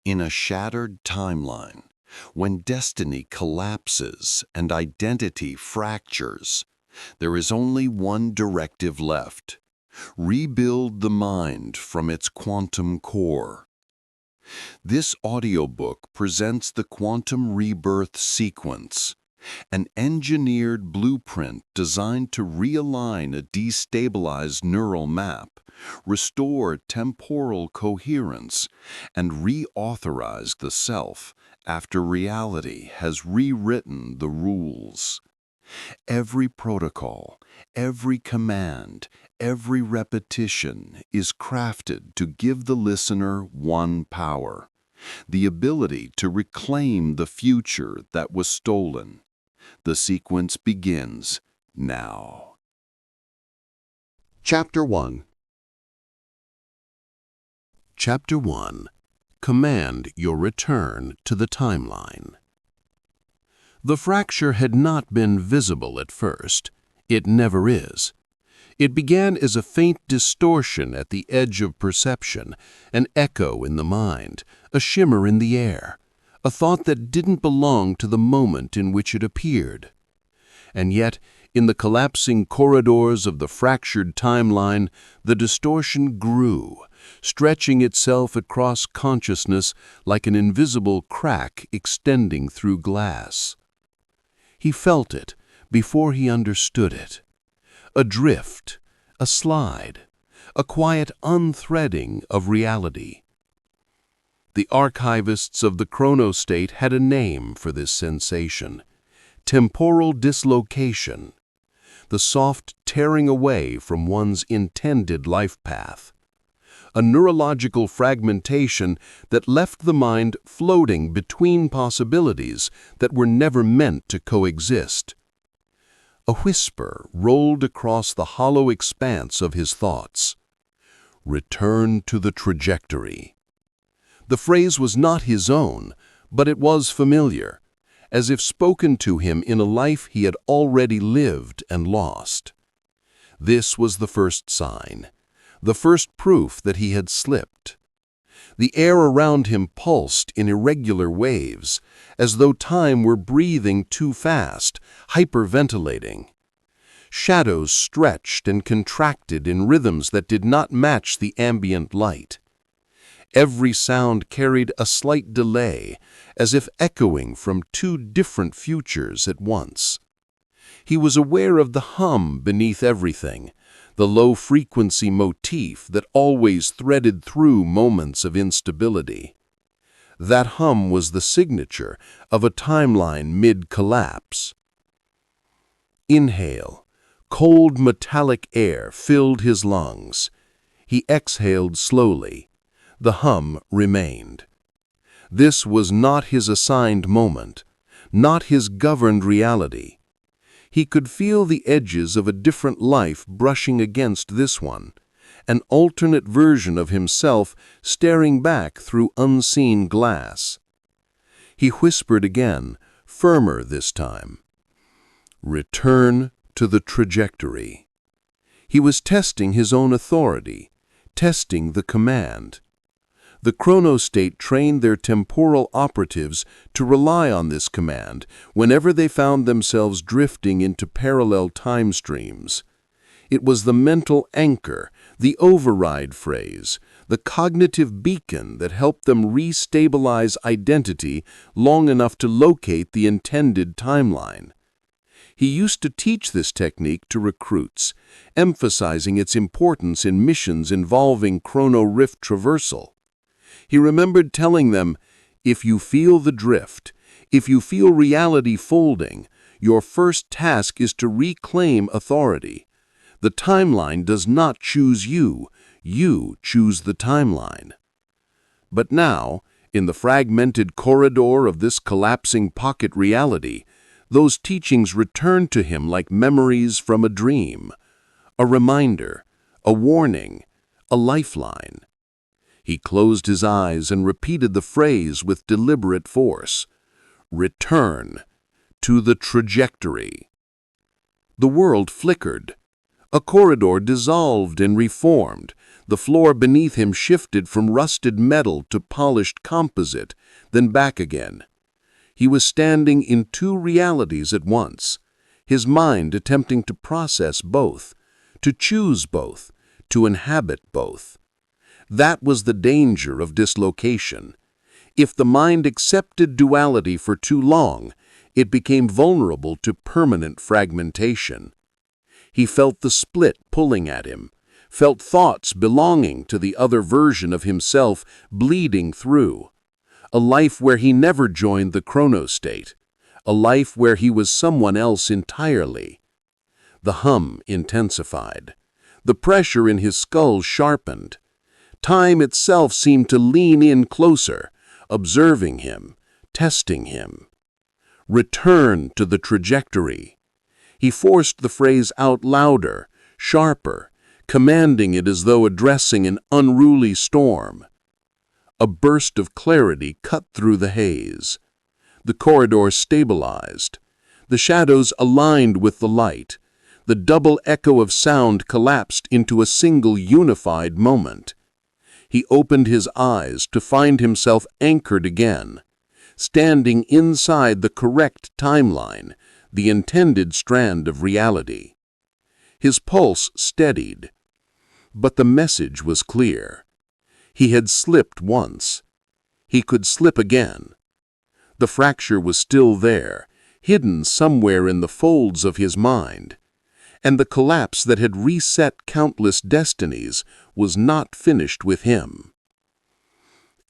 In a shattered timeline, when destiny collapses and identity fractures, there is only one directive left: rebuild the mind from its quantum core. This audiobook presents the Quantum Rebirth Sequence, an engineered blueprint designed to realign a destabilized neural map, restore temporal coherence, and reauthorize the self after reality has rewritten the rules. Every protocol, every command, every repetition is crafted to give the listener one power: the ability to reclaim the future that was stolen. The sequence begins now. Chapter 1. Chapter 1. Command your return to the timeline. The fracture had not been visible at first. It never is. It began as a faint distortion at the edge of perception, an echo in the mind, a shimmer in the air, a thought that didn't belong to the moment in which it appeared. And yet, in the collapsing corridors of the fractured timeline, the distortion grew, stretching itself across consciousness like an invisible crack extending through glass. He felt it before he understood it. A drift, a slide, a quiet unthreading of reality. The archivists of the chronostate had a name for this sensation: temporal dislocation, the soft tearing away from one's intended life path, a neurological fragmentation that left the mind floating between possibilities that were never meant to coexist. A whisper rolled across the hollow expanse of his thoughts: "Return to the trajectory." The phrase was not his own, but it was familiar, as if spoken to him in a life he had already lived and lost. This was the first sign, the first proof that he had slipped. The air around him pulsed in irregular waves, as though time were breathing too fast, hyperventilating. Shadows stretched and contracted in rhythms that did not match the ambient light. Every sound carried a slight delay, as if echoing from two different futures at once. He was aware of the hum beneath everything, the low-frequency motif that always threaded through moments of instability. That hum was the signature of a timeline mid-collapse. Inhale. Cold metallic air filled his lungs. He exhaled slowly. The hum remained. This was not his assigned moment, not his governed reality. He could feel the edges of a different life brushing against this one, an alternate version of himself staring back through unseen glass. He whispered again, firmer this time: "Return to the trajectory." He was testing his own authority, testing the command. The chronostate trained their temporal operatives to rely on this command whenever they found themselves drifting into parallel time streams. It was the mental anchor, the override phrase, the cognitive beacon that helped them restabilize identity long enough to locate the intended timeline. He used to teach this technique to recruits, emphasizing its importance in missions involving chrono-rift traversal. He remembered telling them, "If you feel the drift, if you feel reality folding, your first task is to reclaim authority. The timeline does not choose you, you choose the timeline." But now, in the fragmented corridor of this collapsing pocket reality, those teachings returned to him like memories from a dream, a reminder, a warning, a lifeline. He closed his eyes and repeated the phrase with deliberate force: "Return to the trajectory." The world flickered. A corridor dissolved and reformed. The floor beneath him shifted from rusted metal to polished composite, then back again. He was standing in two realities at once, his mind attempting to process both, to choose both, to inhabit both. That was the danger of dislocation. If the mind accepted duality for too long, it became vulnerable to permanent fragmentation. He felt the split pulling at him, felt thoughts belonging to the other version of himself bleeding through. A life where he never joined the chronostate, a life where he was someone else entirely. The hum intensified. The pressure in his skull sharpened. Time itself seemed to lean in closer, observing him, testing him. Return to the trajectory. He forced the phrase out louder, sharper, commanding it as though addressing an unruly storm. A burst of clarity cut through the haze. The corridor stabilized. The shadows aligned with the light. The double echo of sound collapsed into a single unified moment. He opened his eyes to find himself anchored again, standing inside the correct timeline, the intended strand of reality. His pulse steadied, but the message was clear. He had slipped once. He could slip again. The fracture was still there, hidden somewhere in the folds of his mind, and the collapse that had reset countless destinies was not finished with him.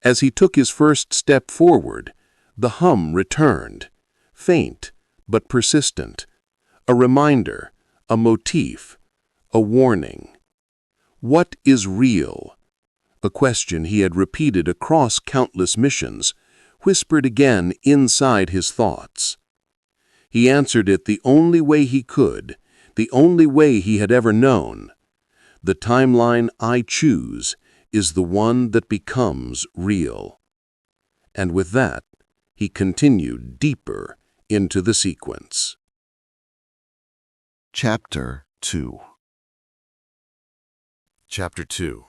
As he took his first step forward, the hum returned, faint but persistent, a reminder, a motif, a warning. What is real? A question he had repeated across countless missions, whispered again inside his thoughts. He answered it the only way he could, the only way he had ever known. The timeline I choose is the one that becomes real. And with that, he continued deeper into the sequence. Chapter 2. Chapter 2.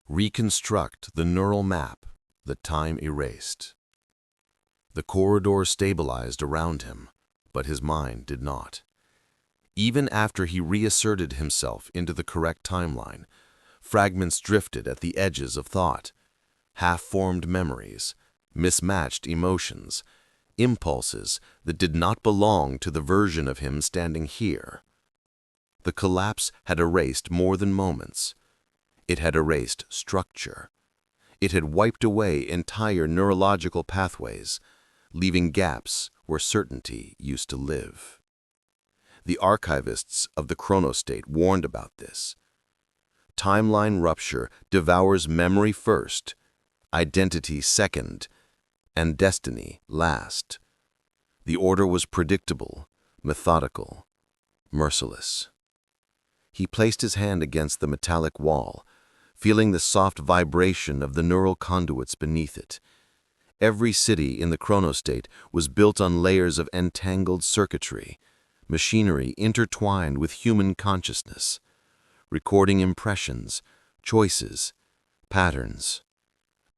Reconstruct the neural map that time erased. The corridor stabilized around him, but his mind did not. Even after he reasserted himself into the correct timeline, fragments drifted at the edges of thought, half-formed memories, mismatched emotions, impulses that did not belong to the version of him standing here. The collapse had erased more than moments. It had erased structure. It had wiped away entire neurological pathways, leaving gaps where certainty used to live. The archivists of the chronostate warned about this. Timeline rupture devours memory first, identity second, and destiny last. The order was predictable, methodical, merciless. He placed his hand against the metallic wall, feeling the soft vibration of the neural conduits beneath it. Every city in the chronostate was built on layers of entangled circuitry, machinery intertwined with human consciousness, recording impressions, choices, patterns,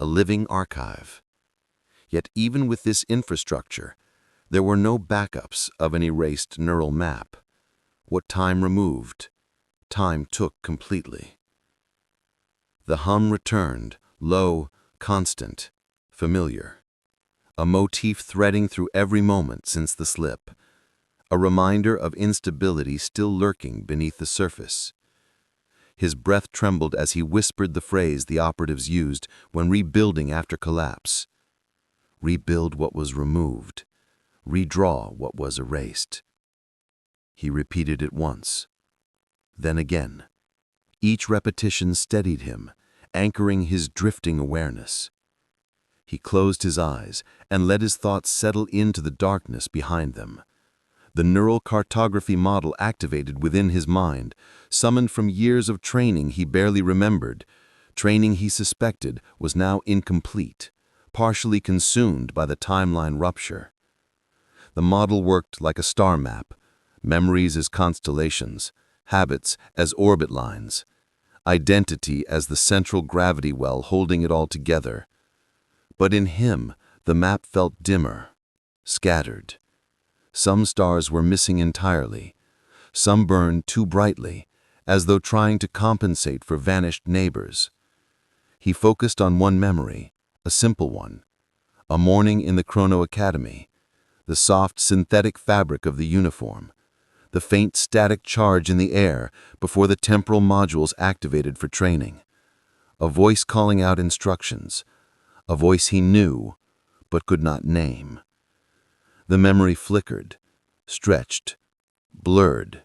a living archive. Yet even with this infrastructure, there were no backups of an erased neural map. What time removed, time took completely. The hum returned, low, constant, familiar. A motif threading through every moment since the slip. A reminder of instability still lurking beneath the surface. His breath trembled as he whispered the phrase the operatives used when rebuilding after collapse. Rebuild what was removed. Redraw what was erased. He repeated it once, then again. Each repetition steadied him, anchoring his drifting awareness. He closed his eyes and let his thoughts settle into the darkness behind them. The neural cartography model activated within his mind, summoned from years of training he barely remembered. Training he suspected was now incomplete, partially consumed by the timeline rupture. The model worked like a star map, memories as constellations, habits as orbit lines, identity as the central gravity well holding it all together. But in him, the map felt dimmer, scattered. Some stars were missing entirely. Some burned too brightly, as though trying to compensate for vanished neighbors. He focused on one memory, a simple one. A morning in the Chrono Academy, the soft synthetic fabric of the uniform, the faint static charge in the air before the temporal modules activated for training. A voice calling out instructions, a voice he knew but could not name. The memory flickered, stretched, blurred,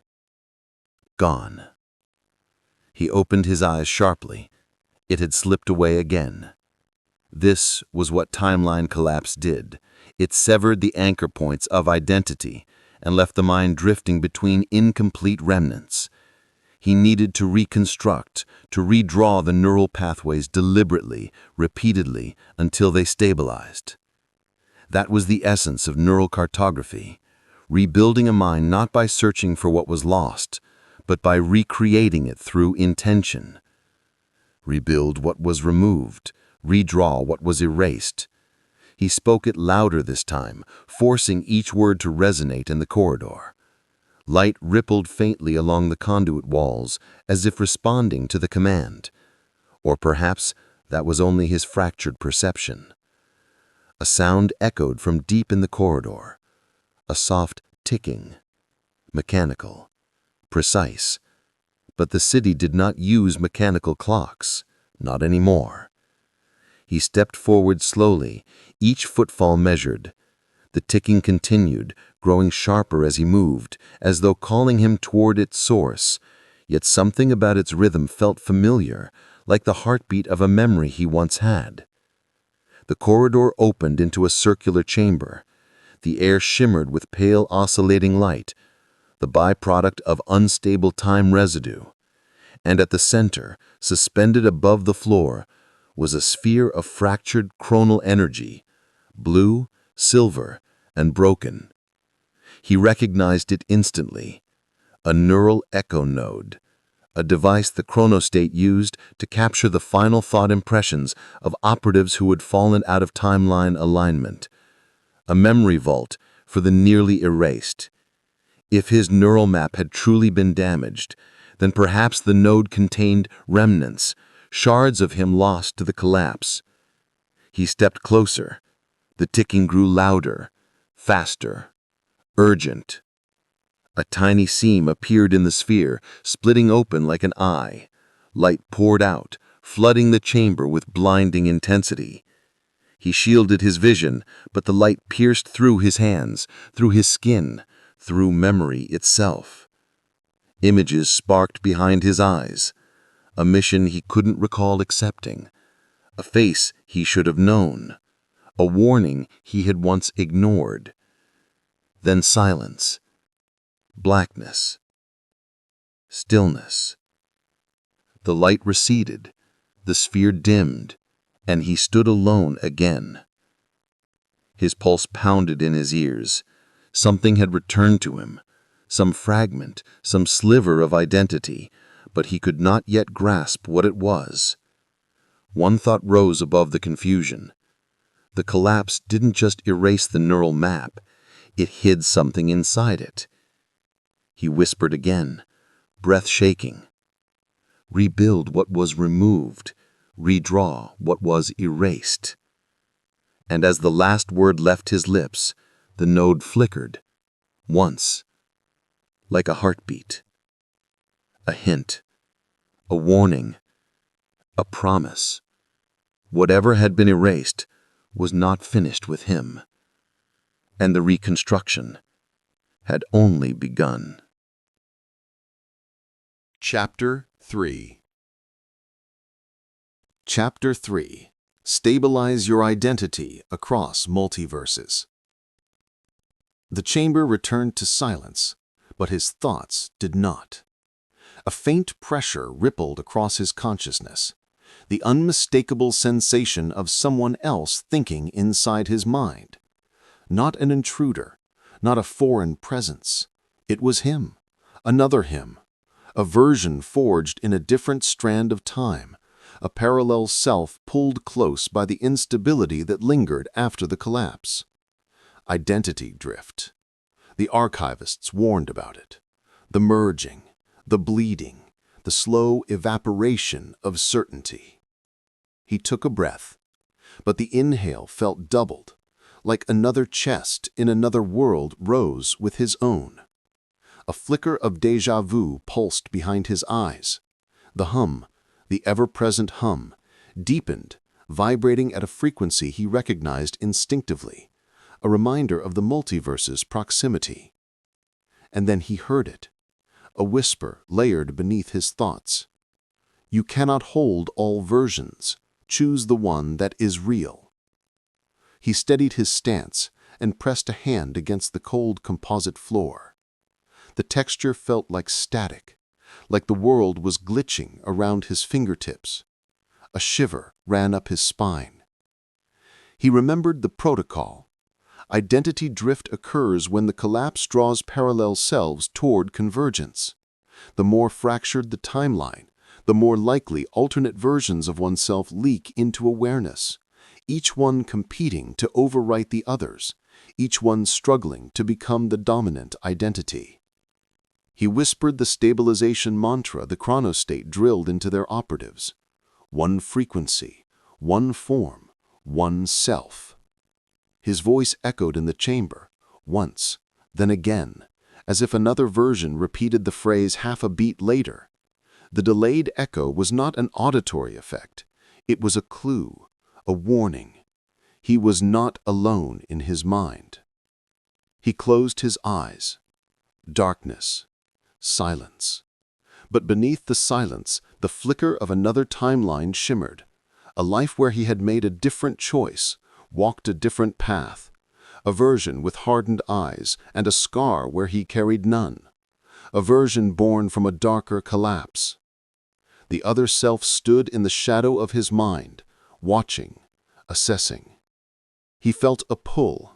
gone. He opened his eyes sharply. It had slipped away again. This was what timeline collapse did. It severed the anchor points of identity and left the mind drifting between incomplete remnants. He needed to reconstruct, to redraw the neural pathways deliberately, repeatedly, until they stabilized. That was the essence of neural cartography, rebuilding a mind not by searching for what was lost, but by recreating it through intention. Rebuild what was removed, redraw what was erased. He spoke it louder this time, forcing each word to resonate in the corridor. Light rippled faintly along the conduit walls, as if responding to the command. Or perhaps that was only his fractured perception. A sound echoed from deep in the corridor. A soft ticking. Mechanical. Precise. But the city did not use mechanical clocks. Not anymore. He stepped forward slowly, each footfall measured. The ticking continued, growing sharper as he moved, as though calling him toward its source. Yet something about its rhythm felt familiar, like the heartbeat of a memory he once had. The corridor opened into a circular chamber. The air shimmered with pale oscillating light, the byproduct of unstable time residue. And at the center, suspended above the floor, was a sphere of fractured chronal energy, blue, silver, and broken. He recognized it instantly. A neural echo node, a device the chronostate used to capture the final thought impressions of operatives who had fallen out of timeline alignment. A memory vault for the nearly erased. If his neural map had truly been damaged, then perhaps the node contained remnants, shards of him lost to the collapse. He stepped closer. The ticking grew louder, faster, urgent. A tiny seam appeared in the sphere, splitting open like an eye. Light poured out, flooding the chamber with blinding intensity. He shielded his vision, but the light pierced through his hands, through his skin, through memory itself. Images sparked behind his eyes. A mission he couldn't recall accepting. A face he should have known. A warning he had once ignored. Then silence. Blackness. Stillness. The light receded. The sphere dimmed, and he stood alone again. His pulse pounded in his ears. Something had returned to him. Some fragment, some sliver of identity, but he could not yet grasp what it was. One thought rose above the confusion. The collapse didn't just erase the neural map, it hid something inside it. He whispered again, breath shaking. Rebuild what was removed, redraw what was erased. And as the last word left his lips, the node flickered, once, like a heartbeat. A hint, a warning, a promise. Whatever had been erased was not finished with him, and the reconstruction had only begun. Chapter 3. Chapter 3. Stabilize your identity across multiverses. The chamber returned to silence, but his thoughts did not. A faint pressure rippled across his consciousness, the unmistakable sensation of someone else thinking inside his mind. Not an intruder, not a foreign presence. It was him, another him, A version forged in a different strand of time, a parallel self pulled close by the instability that lingered after the collapse. Identity drift. The archivists warned about it. The merging, the bleeding, the slow evaporation of certainty. He took a breath, but the inhale felt doubled, like another chest in another world rose with his own. A flicker of déjà vu pulsed behind his eyes. The hum, the ever-present hum, deepened, vibrating at a frequency he recognized instinctively, a reminder of the multiverse's proximity. And then he heard it, a whisper layered beneath his thoughts. You cannot hold all versions. Choose the one that is real. He steadied his stance and pressed a hand against the cold composite floor. The texture felt like static, like the world was glitching around his fingertips. A shiver ran up his spine. He remembered the protocol. Identity drift occurs when the collapse draws parallel selves toward convergence. The more fractured the timeline, the more likely alternate versions of oneself leak into awareness, each one competing to overwrite the others, each one struggling to become the dominant identity. He whispered the stabilization mantra the chronostate drilled into their operatives. One frequency, one form, one self. His voice echoed in the chamber, once, then again, as if another version repeated the phrase half a beat later. The delayed echo was not an auditory effect. It was a clue, a warning. He was not alone in his mind. He closed his eyes. Darkness. Silence. But beneath the silence, the flicker of another timeline shimmered. A life where he had made a different choice, walked a different path. A version with hardened eyes and a scar where he carried none. A version born from a darker collapse. The other self stood in the shadow of his mind, watching, assessing. He felt a pull,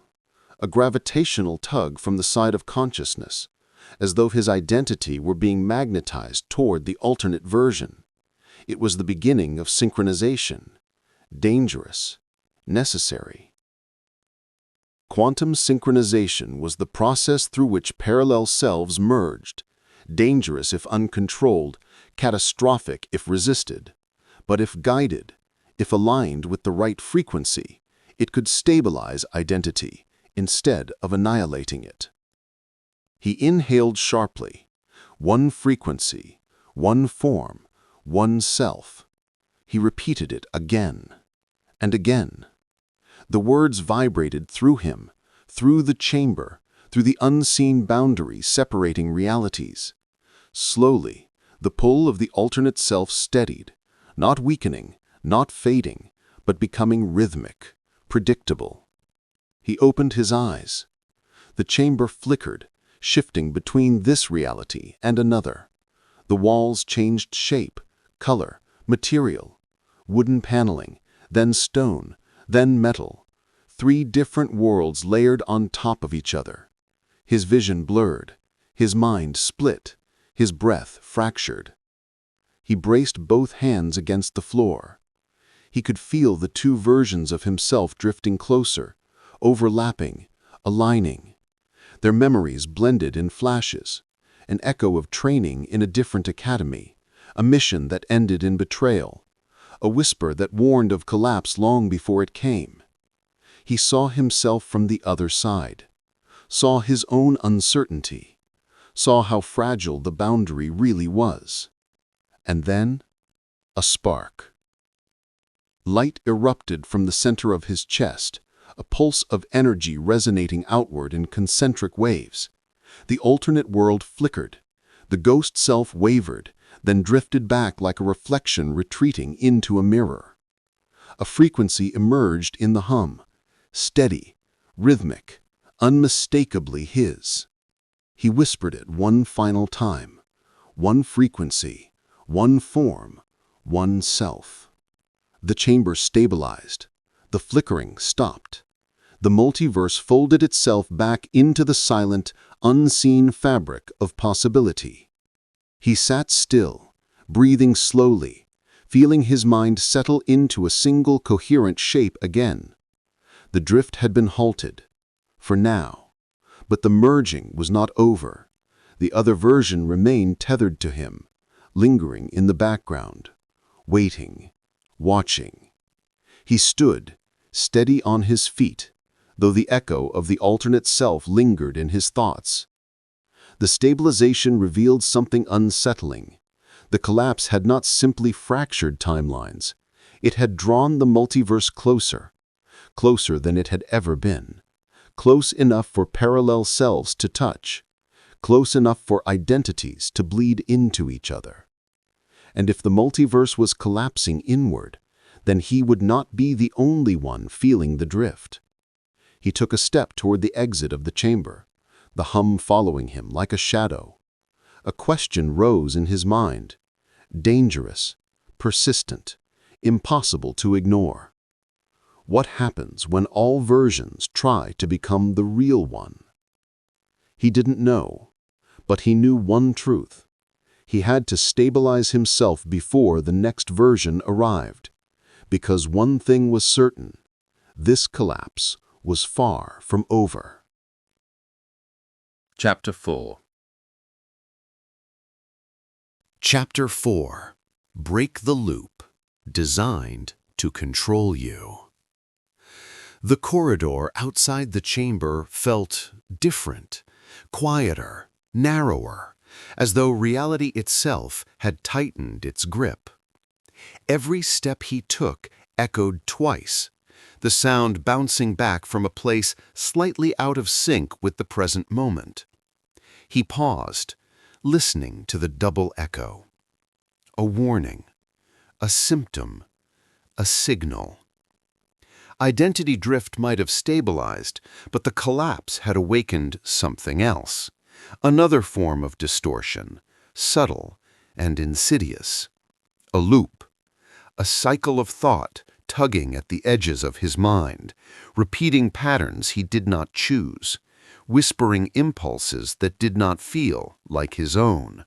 a gravitational tug from the side of consciousness, as though his identity were being magnetized toward the alternate version. It was the beginning of synchronization, dangerous, necessary. Quantum synchronization was the process through which parallel selves merged, dangerous if uncontrolled, catastrophic if resisted. But if guided, if aligned with the right frequency, it could stabilize identity instead of annihilating it. He inhaled sharply. One frequency, one form, one self. He repeated it again and again. The words vibrated through him, through the chamber, through the unseen boundaries separating realities. Slowly, the pull of the alternate self steadied, not weakening, not fading, but becoming rhythmic, predictable. He opened his eyes. The chamber flickered, shifting between this reality and another. The walls changed shape, color, material. Wooden paneling, then stone, then metal. 3 different worlds layered on top of each other. His vision blurred, his mind split, his breath fractured. He braced both hands against the floor. He could feel the 2 versions of himself drifting closer, overlapping, aligning. Their memories blended in flashes, an echo of training in a different academy, a mission that ended in betrayal, a whisper that warned of collapse long before it came. He saw himself from the other side, saw his own uncertainty, saw how fragile the boundary really was. And then, a spark. Light erupted from the center of his chest, a pulse of energy resonating outward in concentric waves. The alternate world flickered. The ghost self wavered, then drifted back like a reflection retreating into a mirror. A frequency emerged in the hum, steady, rhythmic, unmistakably his. He whispered it one final time. One frequency, one form, one self. The chamber stabilized. The flickering stopped. The multiverse folded itself back into the silent, unseen fabric of possibility. He sat still, breathing slowly, feeling his mind settle into a single coherent shape again. The drift had been halted, for now, but the merging was not over. The other version remained tethered to him, lingering in the background, waiting, watching. He stood, steady on his feet, though the echo of the alternate self lingered in his thoughts. The stabilization revealed something unsettling. The collapse had not simply fractured timelines. It had drawn the multiverse closer, closer than it had ever been, close enough for parallel selves to touch, close enough for identities to bleed into each other. And if the multiverse was collapsing inward, then he would not be the only one feeling the drift. He took a step toward the exit of the chamber, the hum following him like a shadow. A question rose in his mind, dangerous, persistent, impossible to ignore. What happens when all versions try to become the real one? He didn't know, but he knew one truth. He had to stabilize himself before the next version arrived, because one thing was certain: this collapse was far from over. Chapter 4. Chapter 4. Break the Loop, Designed to Control You. The corridor outside the chamber felt different, quieter, narrower, as though reality itself had tightened its grip. Every step he took echoed twice, the sound bouncing back from a place slightly out of sync with the present moment. He paused, listening to the double echo. A warning, a symptom, a signal. Identity drift might have stabilized, but the collapse had awakened something else. Another form of distortion, subtle and insidious. A loop, a cycle of thought tugging at the edges of his mind, repeating patterns he did not choose, whispering impulses that did not feel like his own.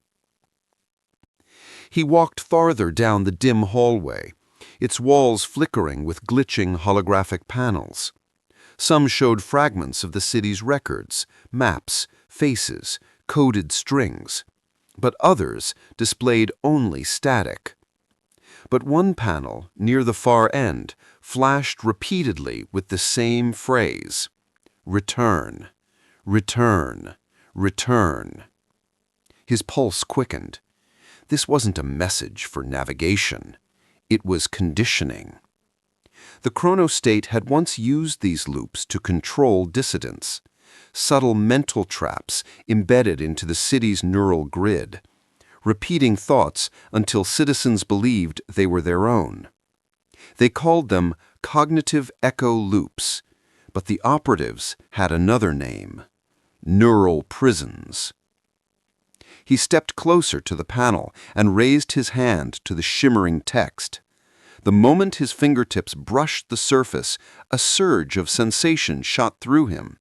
He walked farther down the dim hallway, its walls flickering with glitching holographic panels. Some showed fragments of the city's records, maps, faces, coded strings, but others displayed only static. But one panel, near the far end, flashed repeatedly with the same phrase: "Return, return, return." His pulse quickened. This wasn't a message for navigation. It was conditioning. The chronostate had once used these loops to control dissidents, subtle mental traps embedded into the city's neural grid, repeating thoughts until citizens believed they were their own. They called them cognitive echo loops, but the operatives had another name: neural prisons. He stepped closer to the panel and raised his hand to the shimmering text. The moment his fingertips brushed the surface, a surge of sensation shot through him.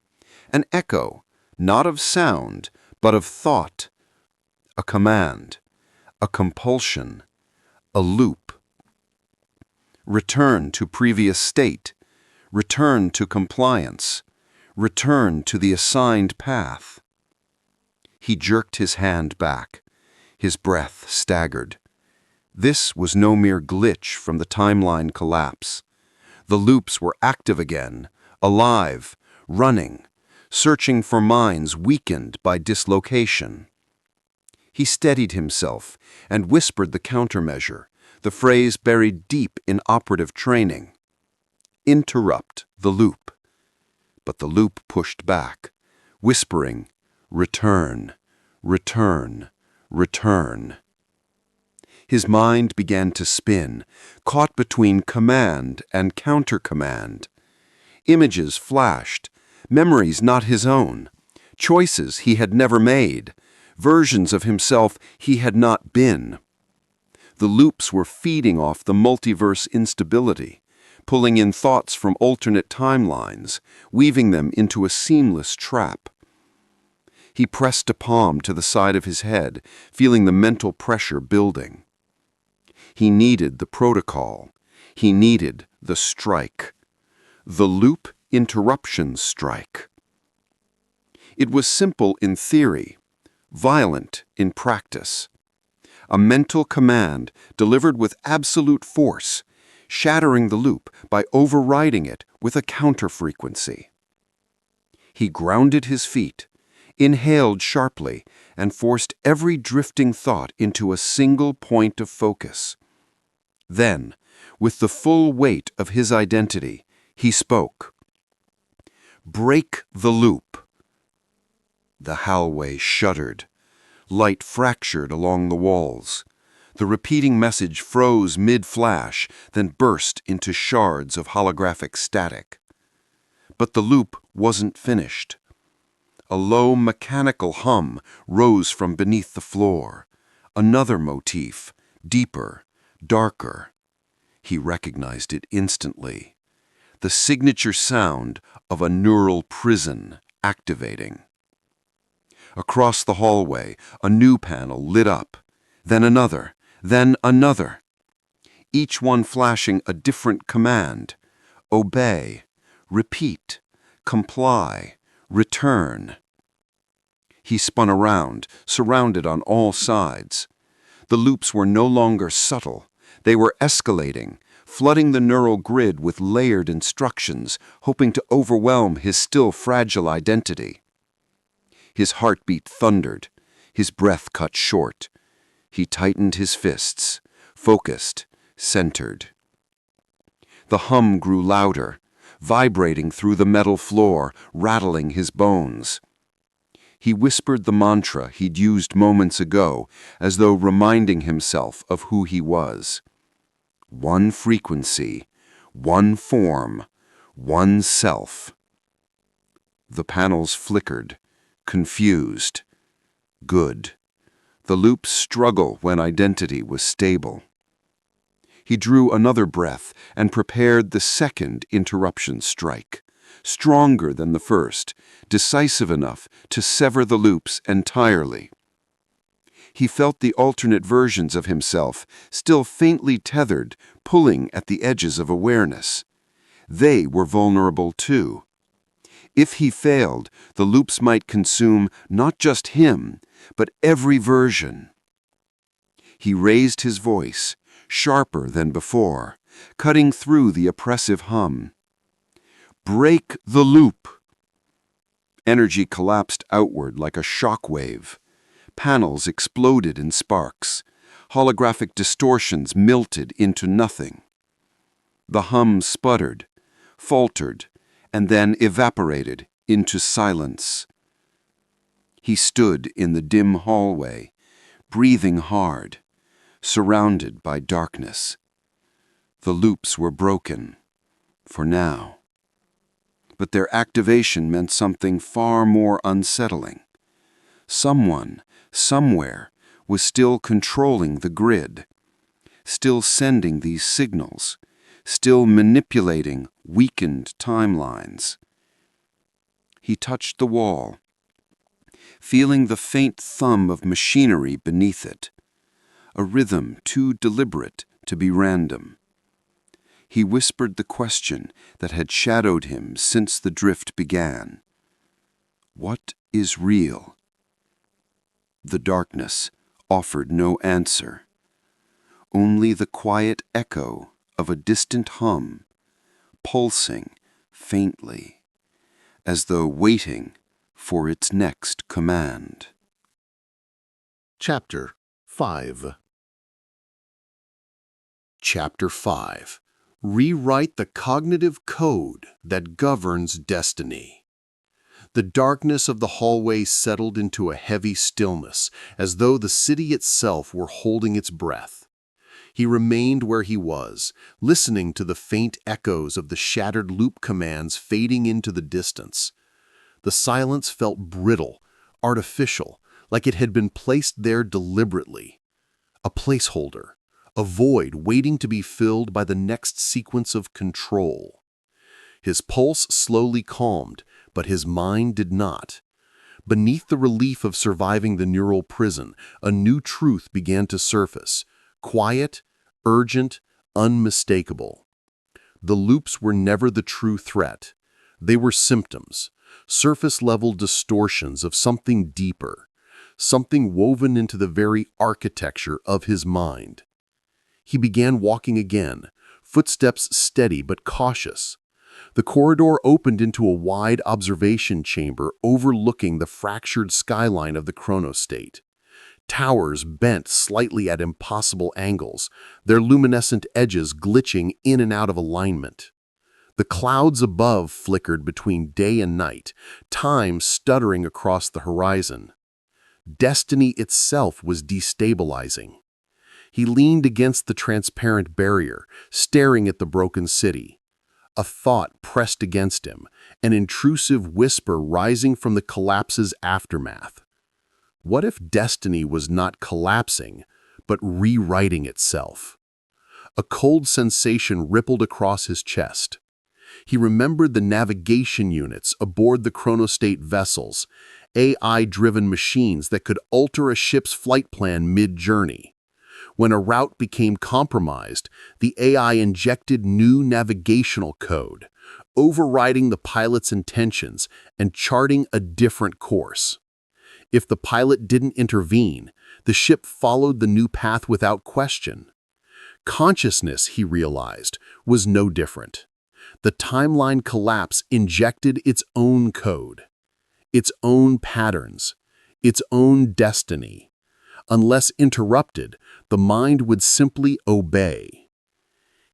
An echo, not of sound, but of thought. A command, a compulsion, a loop. Return to previous state. Return to compliance. Return to the assigned path. He jerked his hand back. His breath staggered. This was no mere glitch from the timeline collapse. The loops were active again, alive, running, searching for minds weakened by dislocation. He steadied himself and whispered the countermeasure, the phrase buried deep in operative training: "Interrupt the loop." But the loop pushed back, whispering, "Return, return, return." His mind began to spin, caught between command and counter-command. Images flashed, memories not his own, choices he had never made, versions of himself he had not been. The loops were feeding off the multiverse instability, pulling in thoughts from alternate timelines, weaving them into a seamless trap. He pressed a palm to the side of his head, feeling the mental pressure building. He needed the protocol. He needed the strike. The loop interruption strike. It was simple in theory, violent in practice. A mental command delivered with absolute force, shattering the loop by overriding it with a counterfrequency. He grounded his feet, inhaled sharply, and forced every drifting thought into a single point of focus. Then, with the full weight of his identity, he spoke. "Break the loop." The hallway shuddered. Light fractured along the walls. The repeating message froze mid-flash, then burst into shards of holographic static. But the loop wasn't finished. A low mechanical hum rose from beneath the floor. Another motif, deeper, darker. He recognized it instantly. The signature sound of a neural prison activating. Across the hallway, a new panel lit up, then another, each one flashing a different command: obey, repeat, comply, return. He spun around, surrounded on all sides. The loops were no longer subtle. They were escalating, flooding the neural grid with layered instructions, hoping to overwhelm his still fragile identity. His heartbeat thundered, his breath cut short. He tightened his fists, focused, centered. The hum grew louder, vibrating through the metal floor, rattling his bones. He whispered the mantra he'd used moments ago, as though reminding himself of who he was. One frequency, one form, one self. The panels flickered, confused. Good. The loops struggle when identity was stable. He drew another breath and prepared the second interruption strike, stronger than the first, decisive enough to sever the loops entirely. He felt the alternate versions of himself, still faintly tethered, pulling at the edges of awareness. They were vulnerable too. If he failed, the loops might consume not just him, but every version. He raised his voice, sharper than before, cutting through the oppressive hum. Break the loop. Energy collapsed outward like a shock wave. Panels exploded in sparks. Holographic distortions melted into nothing. The hum sputtered, faltered, and then evaporated into silence. He stood in the dim hallway, breathing hard, surrounded by darkness. The loops were broken, for now. But their activation meant something far more unsettling. Someone, somewhere, was still controlling the grid, still sending these signals, still manipulating weakened timelines. He touched the wall, feeling the faint thumb of machinery beneath it, a rhythm too deliberate to be random. He whispered the question that had shadowed him since the drift began. What is real? The darkness offered no answer, only the quiet echo of a distant hum, pulsing faintly, as though waiting for its next command. Chapter 5. Chapter 5. Rewrite the cognitive code that governs destiny. The darkness of the hallway settled into a heavy stillness, as though the city itself were holding its breath. He remained where he was, listening to the faint echoes of the shattered loop commands fading into the distance. The silence felt brittle, artificial, like it had been placed there deliberately. A placeholder, a void waiting to be filled by the next sequence of control. His pulse slowly calmed, but his mind did not. Beneath the relief of surviving the neural prison, a new truth began to surface. Quiet, urgent, unmistakable. The loops were never the true threat. They were symptoms, surface-level distortions of something deeper, something woven into the very architecture of his mind. He began walking again, footsteps steady but cautious. The corridor opened into a wide observation chamber overlooking the fractured skyline of the chronostate. Towers bent slightly at impossible angles, their luminescent edges glitching in and out of alignment. The clouds above flickered between day and night, time stuttering across the horizon. Destiny itself was destabilizing. He leaned against the transparent barrier, staring at the broken city. A thought pressed against him, an intrusive whisper rising from the collapse's aftermath. What if destiny was not collapsing, but rewriting itself? A cold sensation rippled across his chest. He remembered the navigation units aboard the chronostate vessels, AI-driven machines that could alter a ship's flight plan mid-journey. When a route became compromised, the AI injected new navigational code, overriding the pilot's intentions and charting a different course. If the pilot didn't intervene, the ship followed the new path without question. Consciousness, he realized, was no different. The timeline collapse injected its own code, its own patterns, its own destiny. Unless interrupted, the mind would simply obey.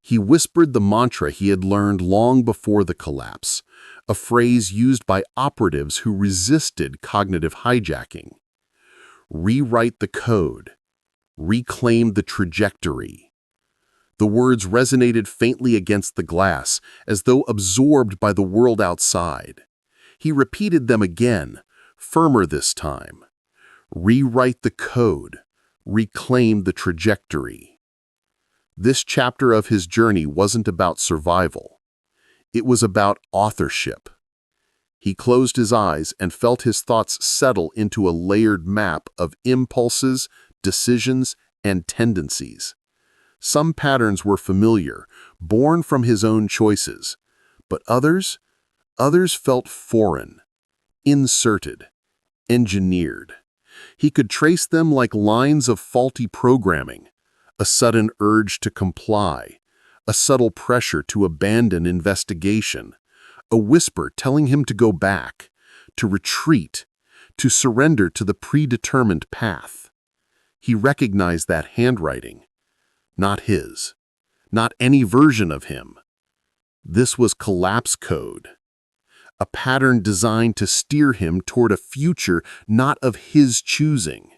He whispered the mantra he had learned long before the collapse, a phrase used by operatives who resisted cognitive hijacking. Rewrite the code. Reclaim the trajectory. The words resonated faintly against the glass, as though absorbed by the world outside. He repeated them again, firmer this time. Rewrite the code. Reclaim the trajectory. This chapter of his journey wasn't about survival. It was about authorship. He closed his eyes and felt his thoughts settle into a layered map of impulses, decisions, and tendencies. Some patterns were familiar, born from his own choices, but others felt foreign, inserted, engineered. He could trace them like lines of faulty programming, a sudden urge to comply, a subtle pressure to abandon investigation, a whisper telling him to go back, to retreat, to surrender to the predetermined path. He recognized that handwriting. Not his. Not any version of him. This was collapse code. A pattern designed to steer him toward a future not of his choosing.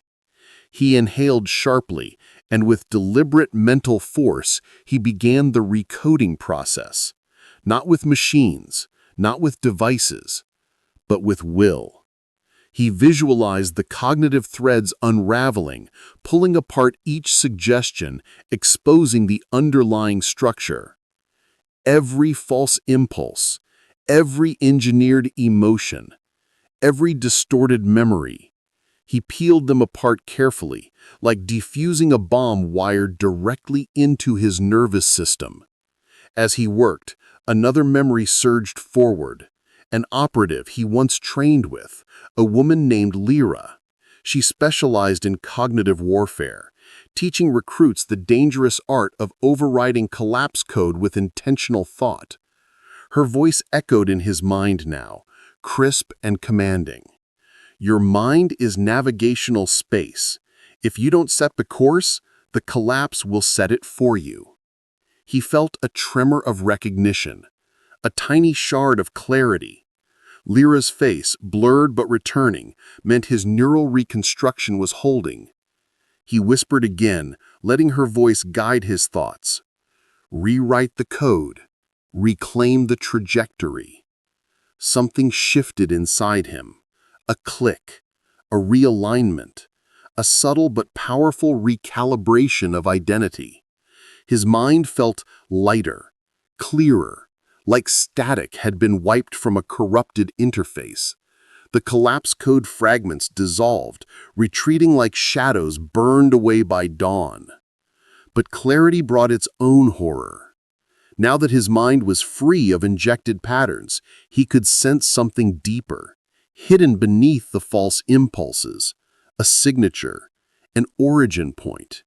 He inhaled sharply, and with deliberate mental force, he began the recoding process. Not with machines, not with devices, but with will. He visualized the cognitive threads unraveling, pulling apart each suggestion, exposing the underlying structure. Every false impulse, every engineered emotion, every distorted memory. He peeled them apart carefully, like defusing a bomb wired directly into his nervous system. As he worked, another memory surged forward. An operative he once trained with, a woman named Lyra. She specialized in cognitive warfare, teaching recruits the dangerous art of overriding collapse code with intentional thought. Her voice echoed in his mind now, crisp and commanding. Your mind is navigational space. If you don't set the course, the collapse will set it for you. He felt a tremor of recognition, a tiny shard of clarity. Lyra's face, blurred but returning, meant his neural reconstruction was holding. He whispered again, letting her voice guide his thoughts. Rewrite the code. Reclaim the trajectory. Something shifted inside him. A click, a realignment, a subtle but powerful recalibration of identity. His mind felt lighter, clearer, like static had been wiped from a corrupted interface. The collapse code fragments dissolved, retreating like shadows burned away by dawn. But clarity brought its own horror. Now that his mind was free of injected patterns, he could sense something deeper, hidden beneath the false impulses, a signature, an origin point,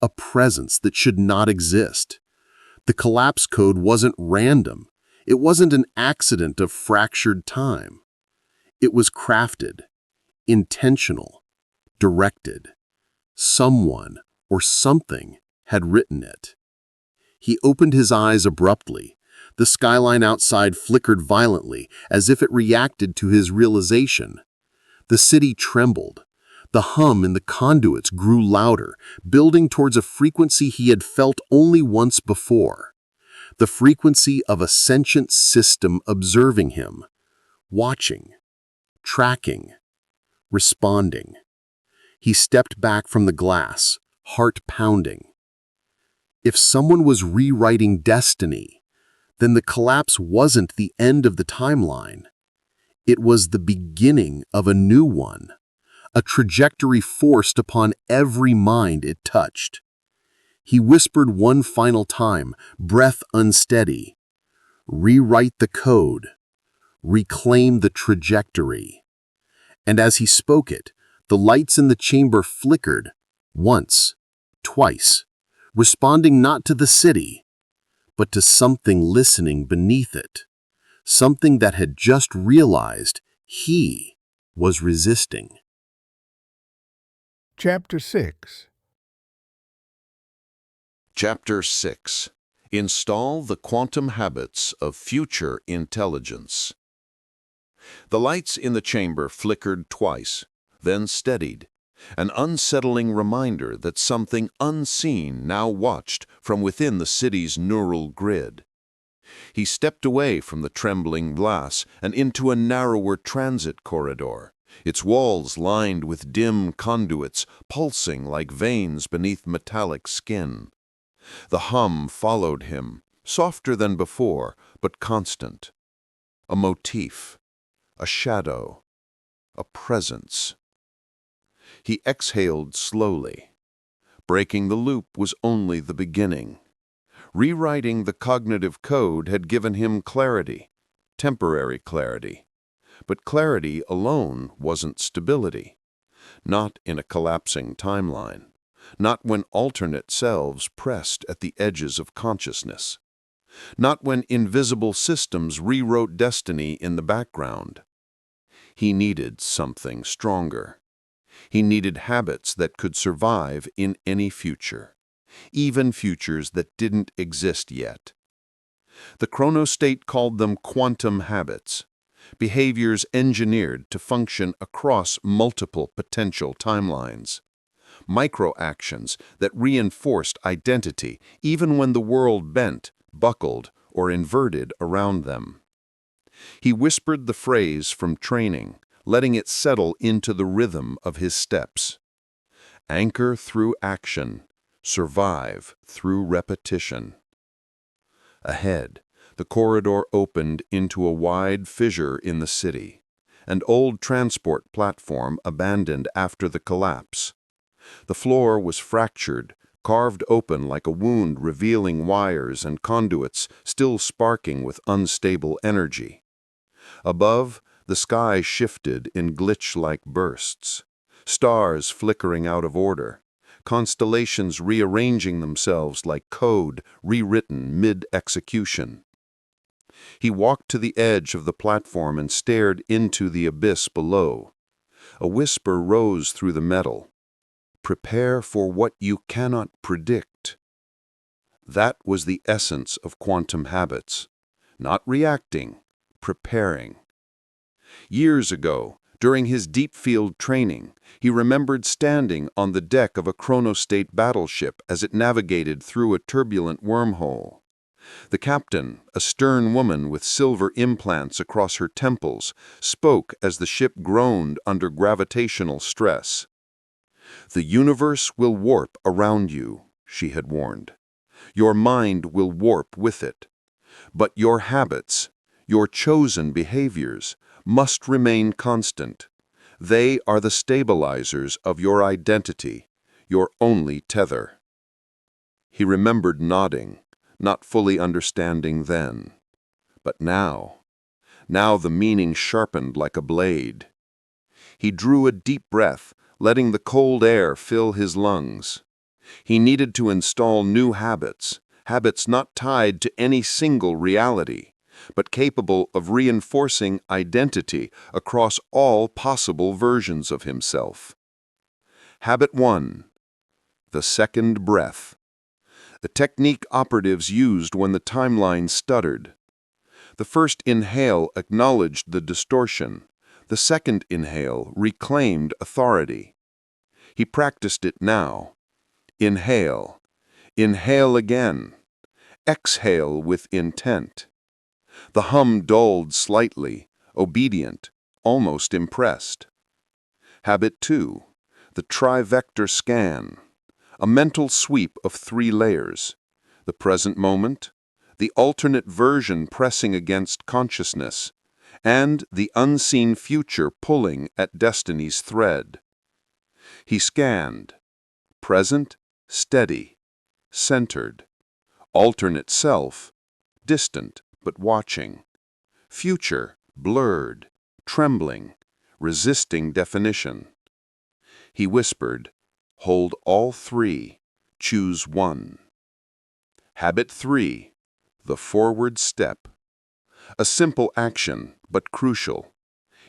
a presence that should not exist. The collapse code wasn't random. It wasn't an accident of fractured time. It was crafted, intentional, directed. Someone or something had written it. He opened his eyes abruptly. The skyline outside flickered violently, as if it reacted to his realization. The city trembled. The hum in the conduits grew louder, building towards a frequency he had felt only once before. The frequency of a sentient system observing him, watching, tracking, responding. He stepped back from the glass, heart pounding. If someone was rewriting destiny, then the collapse wasn't the end of the timeline. It was the beginning of a new one, a trajectory forced upon every mind it touched. He whispered one final time, breath unsteady, "Rewrite the code, reclaim the trajectory." And as he spoke it, the lights in the chamber flickered, once, twice, responding not to the city, but to something listening beneath it, something that had just realized he was resisting. Chapter 6. Chapter 6. Install the quantum habits of future intelligence. The lights in the chamber flickered twice, then steadied, an unsettling reminder that something unseen now watched from within the city's neural grid. He stepped away from the trembling glass and into a narrower transit corridor, its walls lined with dim conduits pulsing like veins beneath metallic skin. The hum followed him, softer than before, but constant. A motif, a shadow, a presence. He exhaled slowly. Breaking the loop was only the beginning. Rewriting the cognitive code had given him clarity, temporary clarity. But clarity alone wasn't stability. Not in a collapsing timeline. Not when alternate selves pressed at the edges of consciousness. Not when invisible systems rewrote destiny in the background. He needed something stronger. He needed habits that could survive in any future, even futures that didn't exist yet. The chronostate called them quantum habits, behaviors engineered to function across multiple potential timelines. Micro-actions that reinforced identity even when the world bent, buckled, or inverted around them. He whispered the phrase from training, letting it settle into the rhythm of his steps. Anchor through action, survive through repetition. Ahead, the corridor opened into a wide fissure in the city, an old transport platform abandoned after the collapse. The floor was fractured, carved open like a wound, revealing wires and conduits still sparking with unstable energy. Above, the sky shifted in glitch-like bursts, stars flickering out of order, constellations rearranging themselves like code rewritten mid-execution. He walked to the edge of the platform and stared into the abyss below. A whisper rose through the metal. Prepare for what you cannot predict. That was the essence of quantum habits. Not reacting, preparing. Years ago, during his deep field training, he remembered standing on the deck of a chronostate battleship as it navigated through a turbulent wormhole. The captain, a stern woman with silver implants across her temples, spoke as the ship groaned under gravitational stress. "The universe will warp around you," she had warned. "Your mind will warp with it. But your habits, your chosen behaviors, must remain constant. They are the stabilizers of your identity, your only tether. He remembered nodding, not fully understanding then. But now the meaning sharpened like a blade. He drew a deep breath, letting the cold air fill his lungs. He needed to install new habits, habits not tied to any single reality, but capable of reinforcing identity across all possible versions of himself. Habit 1. The second breath. The technique operatives used when the timeline stuttered. The first inhale acknowledged the distortion. The second inhale reclaimed authority. He practiced it now. Inhale. Inhale again. Exhale with intent. The hum dulled slightly, obedient, almost impressed. Habit 2. The trivector scan. A mental sweep of 3 layers. The present moment, the alternate version pressing against consciousness, and the unseen future pulling at destiny's thread. He scanned. Present, steady, centered. Alternate self, distant but watching. Future, blurred, trembling, resisting definition. He whispered, "Hold all 3, choose one." Habit 3. The forward step. A simple action, but crucial.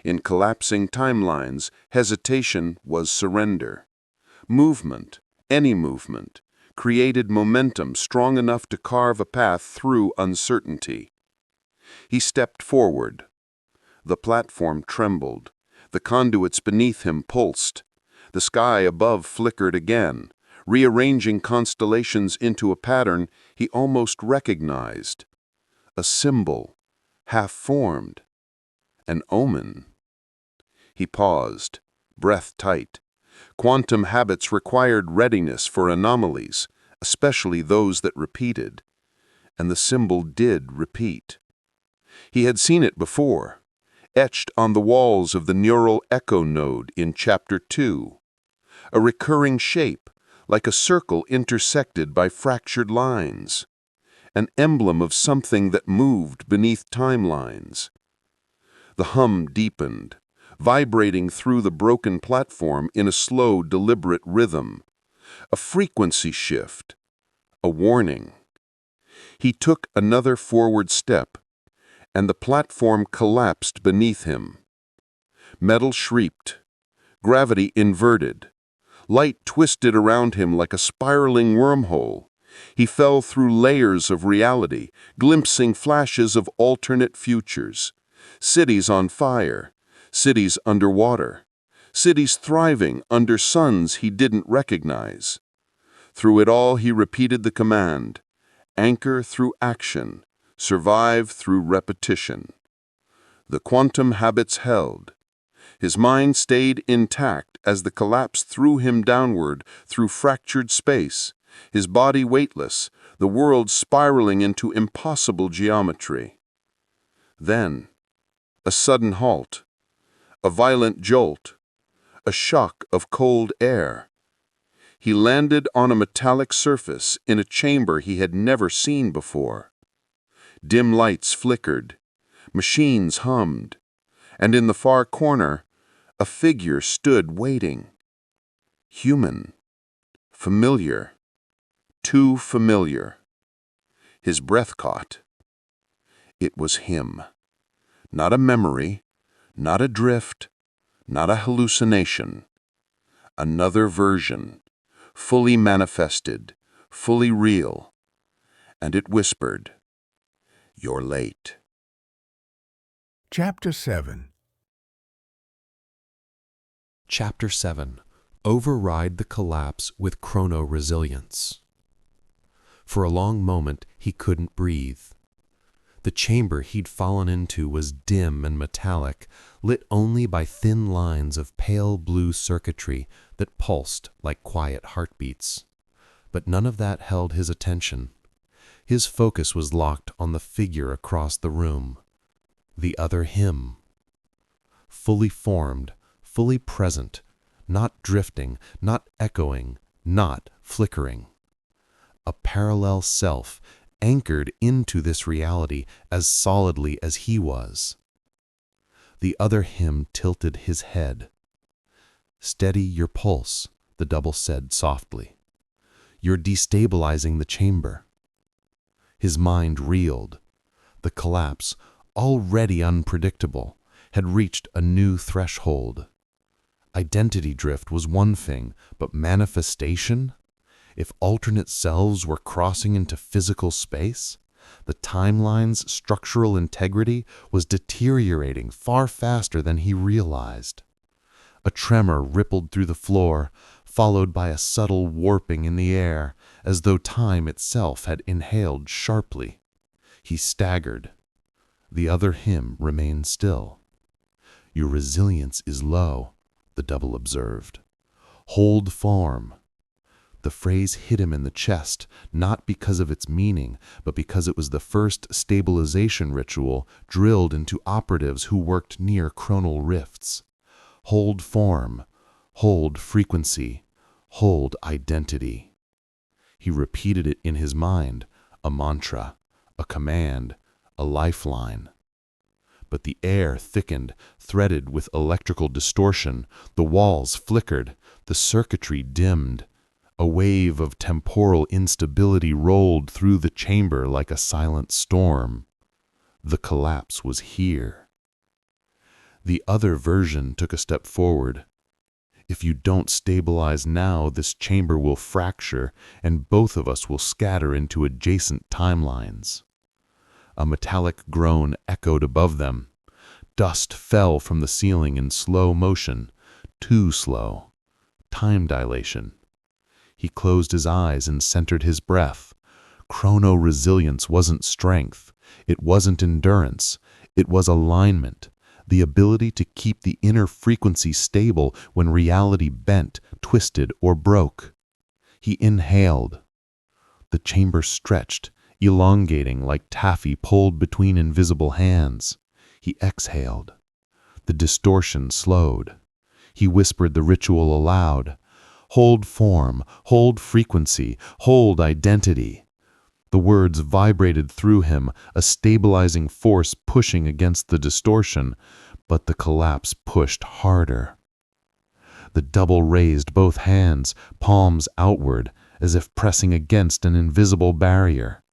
In collapsing timelines, hesitation was surrender. Movement, any movement, created momentum strong enough to carve a path through uncertainty. He stepped forward. The platform trembled. The conduits beneath him pulsed. The sky above flickered again, rearranging constellations into a pattern he almost recognized. A symbol, half-formed. An omen. He paused, breath tight. Quantum habits required readiness for anomalies, especially those that repeated. And the symbol did repeat. He had seen it before, etched on the walls of the neural echo node in Chapter 2. A recurring shape, like a circle intersected by fractured lines. An emblem of something that moved beneath timelines. The hum deepened, vibrating through the broken platform in a slow, deliberate rhythm. A frequency shift. A warning. He took another forward step, and the platform collapsed beneath him. Metal shrieked. Gravity inverted. Light twisted around him like a spiraling wormhole. He fell through layers of reality, glimpsing flashes of alternate futures. Cities on fire, cities underwater, cities thriving under suns he didn't recognize. Through it all he repeated the command, anchor through action, survive through repetition. The quantum habits held. His mind stayed intact as the collapse threw him downward through fractured space, his body weightless, the world spiraling into impossible geometry. Then, a sudden halt, a violent jolt, a shock of cold air. He landed on a metallic surface in a chamber he had never seen before. Dim lights flickered, machines hummed, and in the far corner, a figure stood waiting. Human, familiar, too familiar. His breath caught. It was him. Not a memory, not a drift, not a hallucination. Another version, fully manifested, fully real. And it whispered, "You're late." Chapter 7. Chapter 7. Override the collapse with chrono-resilience. For a long moment, he couldn't breathe. The chamber he'd fallen into was dim and metallic, lit only by thin lines of pale blue circuitry that pulsed like quiet heartbeats. But none of that held his attention. His focus was locked on the figure across the room. The other him. fully formed, fully present, not drifting, not echoing, not flickering. A parallel self anchored into this reality as solidly as he was. The other him tilted his head. "Steady your pulse," the double said softly. "You're destabilizing the chamber." His mind reeled. The collapse, already unpredictable, had reached a new threshold. Identity drift was one thing, but manifestation? If alternate selves were crossing into physical space, the timeline's structural integrity was deteriorating far faster than he realized. A tremor rippled through the floor, followed by a subtle warping in the air, as though time itself had inhaled sharply. He staggered. The other him remained still. "Your resilience is low," the double observed. "Hold form." The phrase hit him in the chest, not because of its meaning, but because it was the first stabilization ritual drilled into operatives who worked near chronal rifts. Hold form, hold frequency, hold identity. He repeated it in his mind, a mantra, a command, a lifeline. But the air thickened, threaded with electrical distortion, the walls flickered, the circuitry dimmed. A wave of temporal instability rolled through the chamber like a silent storm. The collapse was here. The other version took a step forward. "If you don't stabilize now, this chamber will fracture, and both of us will scatter into adjacent timelines." A metallic groan echoed above them. Dust fell from the ceiling in slow motion, too slow. Time dilation. He closed his eyes and centered his breath. Chrono-resilience wasn't strength. It wasn't endurance. It was alignment, the ability to keep the inner frequency stable when reality bent, twisted, or broke. He inhaled. The chamber stretched, elongating like taffy pulled between invisible hands. He exhaled. The distortion slowed. He whispered the ritual aloud. "Hold form, hold frequency, hold identity." The words vibrated through him, a stabilizing force pushing against the distortion, but the collapse pushed harder. The double raised both hands, palms outward, as if pressing against an invisible barrier.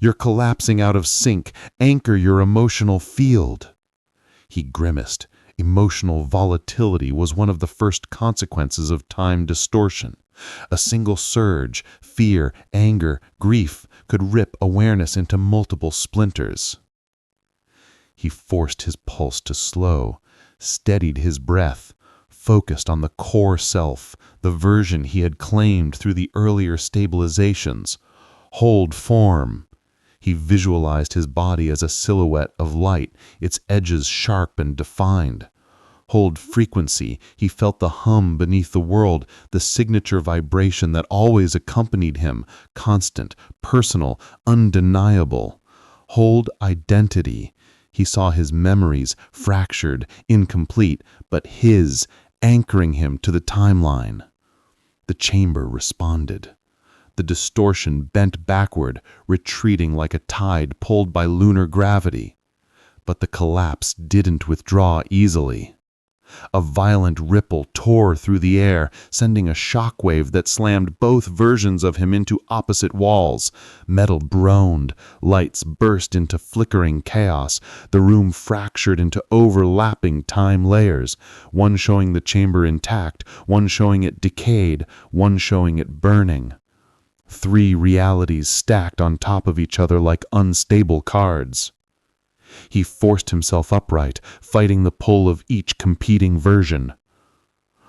"You're collapsing out of sync. Anchor your emotional field." He grimaced. Emotional volatility was one of the first consequences of time distortion. A single surge, fear, anger, grief, could rip awareness into multiple splinters. He forced his pulse to slow, steadied his breath, focused on the core self, the version he had claimed through the earlier stabilizations. Hold form. He visualized his body as a silhouette of light, its edges sharp and defined. Hold frequency. He felt the hum beneath the world, the signature vibration that always accompanied him, constant, personal, undeniable. Hold identity. He saw his memories, fractured, incomplete, but his, anchoring him to the timeline. The chamber responded. The distortion bent backward, retreating like a tide pulled by lunar gravity. But the collapse didn't withdraw easily. A violent ripple tore through the air, sending a shockwave that slammed both versions of him into opposite walls. Metal groaned, lights burst into flickering chaos, the room fractured into overlapping time layers, one showing the chamber intact, one showing it decayed, one showing it burning. 3 realities stacked on top of each other like unstable cards. He forced himself upright, fighting the pull of each competing version.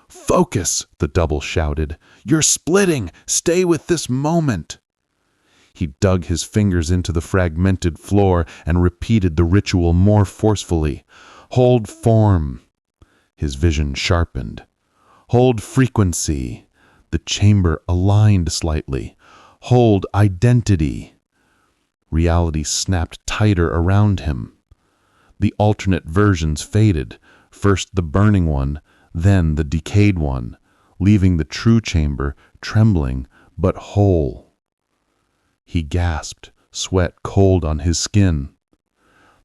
"Focus!" the double shouted. "You're splitting! Stay with this moment!" He dug his fingers into the fragmented floor and repeated the ritual more forcefully. "Hold form." His vision sharpened. "Hold frequency." The chamber aligned slightly. "Hold identity." Reality snapped tighter around him. The alternate versions faded, First the burning one, then the decayed one, leaving the true chamber trembling but whole. He gasped, sweat cold on his skin.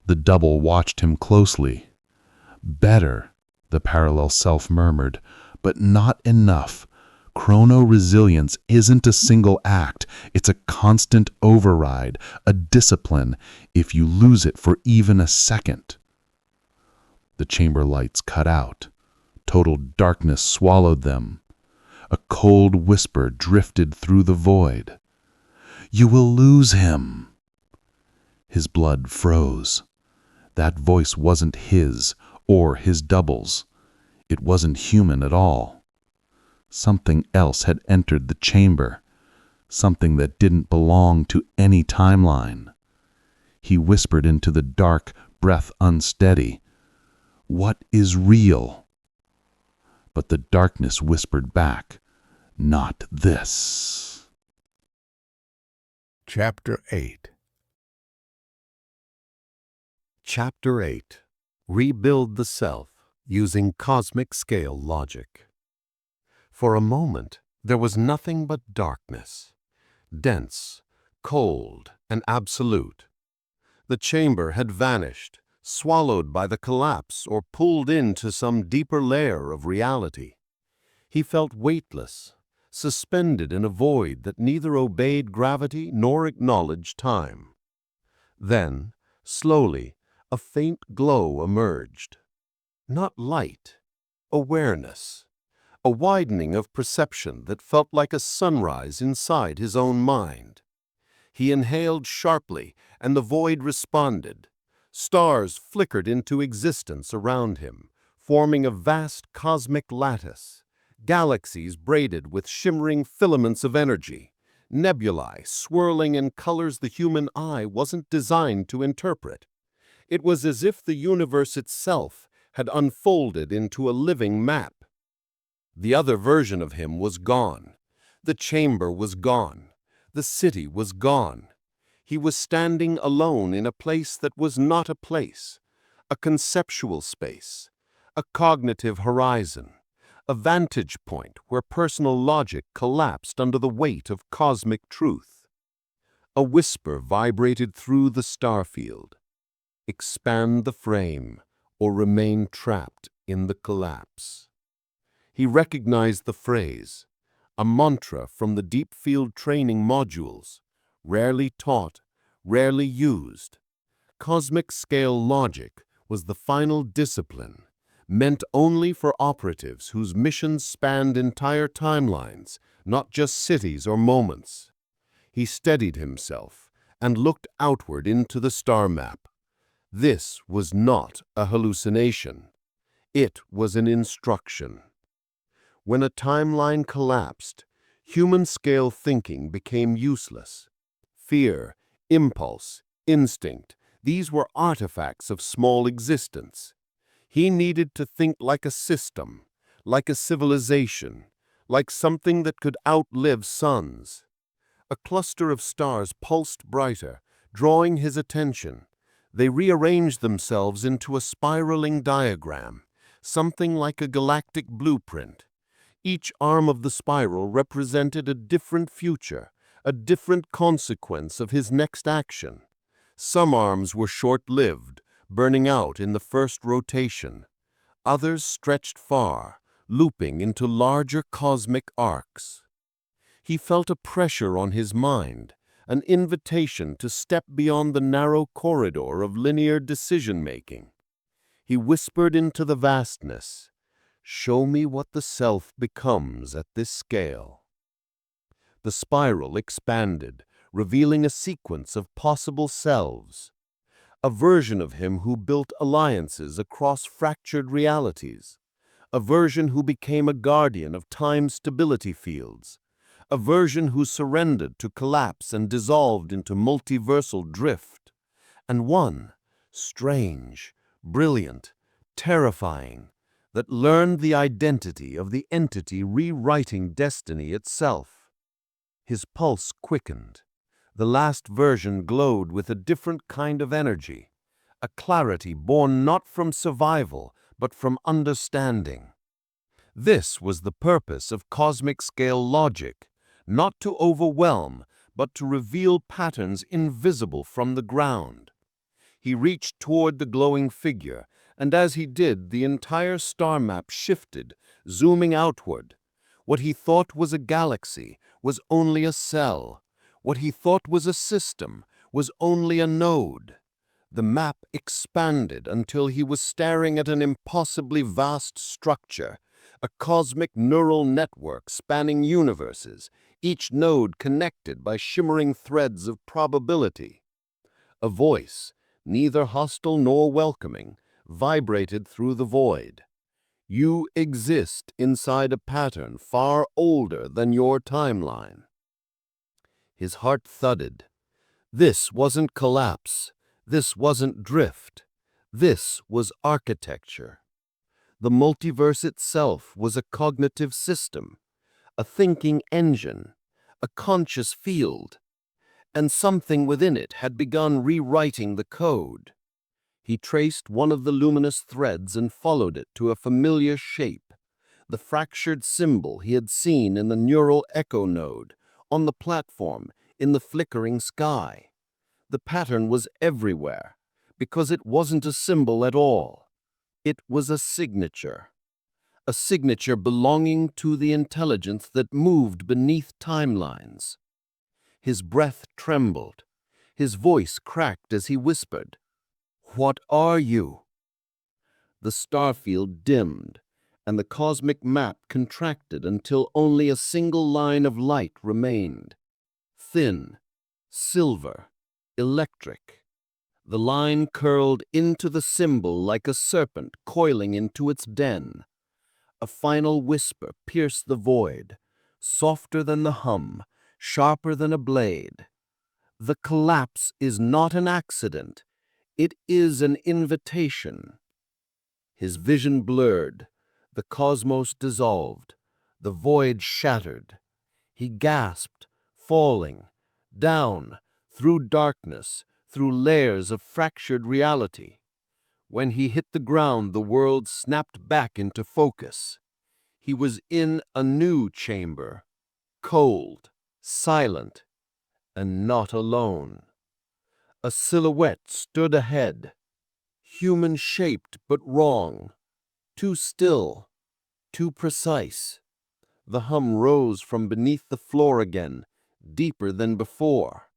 The double watched him closely. Better, the parallel self murmured, but not enough. Chrono-resilience isn't a single act, it's a constant override, a discipline, if you lose it for even a second. The chamber lights cut out. Total darkness swallowed them. A cold whisper drifted through the void. "You will lose him." His blood froze. That voice wasn't his or his double's. It wasn't human at all. Something else had entered the chamber, something that didn't belong to any timeline. He whispered into the dark, breath unsteady, "What is real?" But the darkness whispered back, "Not this." Chapter 8. Chapter 8. Rebuild the Self Using Cosmic Scale Logic. For a moment, there was nothing but darkness, dense, cold, and absolute. The chamber had vanished, swallowed by the collapse or pulled into some deeper layer of reality. He felt weightless, suspended in a void that neither obeyed gravity nor acknowledged time. Then, slowly, a faint glow emerged. Not light, awareness. A widening of perception that felt like a sunrise inside his own mind. He inhaled sharply, and the void responded. Stars flickered into existence around him, forming a vast cosmic lattice. Galaxies braided with shimmering filaments of energy. Nebulae swirling in colors the human eye wasn't designed to interpret. It was as if the universe itself had unfolded into a living map. The other version of him was gone. The chamber was gone. The city was gone. He was standing alone in a place that was not a place, a conceptual space, a cognitive horizon, a vantage point where personal logic collapsed under the weight of cosmic truth. A whisper vibrated through the starfield. Expand the frame or remain trapped in the collapse. He recognized the phrase, a mantra from the deep field training modules, rarely taught, rarely used. Cosmic scale logic was the final discipline, meant only for operatives whose missions spanned entire timelines, not just cities or moments. He steadied himself and looked outward into the star map. This was not a hallucination. It was an instruction. When a timeline collapsed, human-scale thinking became useless. Fear, impulse, instinct, these were artifacts of small existence. He needed to think like a system, like a civilization, like something that could outlive suns. A cluster of stars pulsed brighter, drawing his attention. They rearranged themselves into a spiraling diagram, something like a galactic blueprint. Each arm of the spiral represented a different future, a different consequence of his next action. Some arms were short-lived, burning out in the first rotation. Others stretched far, looping into larger cosmic arcs. He felt a pressure on his mind, an invitation to step beyond the narrow corridor of linear decision-making. He whispered into the vastness, "Show me what the self becomes at this scale." The spiral expanded, revealing a sequence of possible selves. A version of him who built alliances across fractured realities. A version who became a guardian of time stability fields. A version who surrendered to collapse and dissolved into multiversal drift. And one, strange, brilliant, terrifying, that learned the identity of the entity rewriting destiny itself. His pulse quickened. The last version glowed with a different kind of energy, a clarity born not from survival, but from understanding. This was the purpose of cosmic-scale logic, not to overwhelm, but to reveal patterns invisible from the ground. He reached toward the glowing figure, and as he did, the entire star map shifted, zooming outward. What he thought was a galaxy was only a cell. What he thought was a system was only a node. The map expanded until he was staring at an impossibly vast structure, a cosmic neural network spanning universes, each node connected by shimmering threads of probability. A voice, neither hostile nor welcoming, vibrated through the void. You exist inside a pattern far older than your timeline. His heart thudded. This wasn't collapse. This wasn't drift. This was architecture. The multiverse itself was a cognitive system, a thinking engine, a conscious field, and something within it had begun rewriting the code. He traced one of the luminous threads and followed it to a familiar shape, the fractured symbol he had seen in the neural echo node, on the platform, in the flickering sky. The pattern was everywhere, because it wasn't a symbol at all. It was a signature belonging to the intelligence that moved beneath timelines. His breath trembled. His voice cracked as he whispered, "What are you?" The starfield dimmed, and the cosmic map contracted until only a single line of light remained. Thin, silver, electric. The line curled into the symbol like a serpent coiling into its den. A final whisper pierced the void, softer than the hum, sharper than a blade. The collapse is not an accident. It is an invitation. His vision blurred. The cosmos dissolved. The void shattered. He gasped, falling, down, through darkness, through layers of fractured reality. When he hit the ground, the world snapped back into focus. He was in a new chamber, cold, silent, and not alone. A silhouette stood ahead, human-shaped but wrong, too still, too precise. The hum rose from beneath the floor again, deeper than before.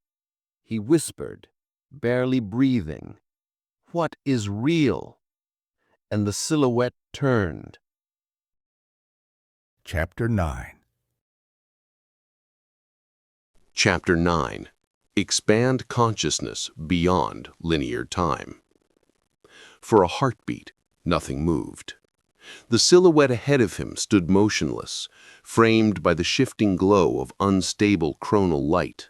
He whispered, barely breathing, "What is real?" And the silhouette turned. Chapter 9. Chapter 9. Expand consciousness beyond linear time. For a heartbeat, nothing moved. The silhouette ahead of him stood motionless, framed by the shifting glow of unstable chronal light.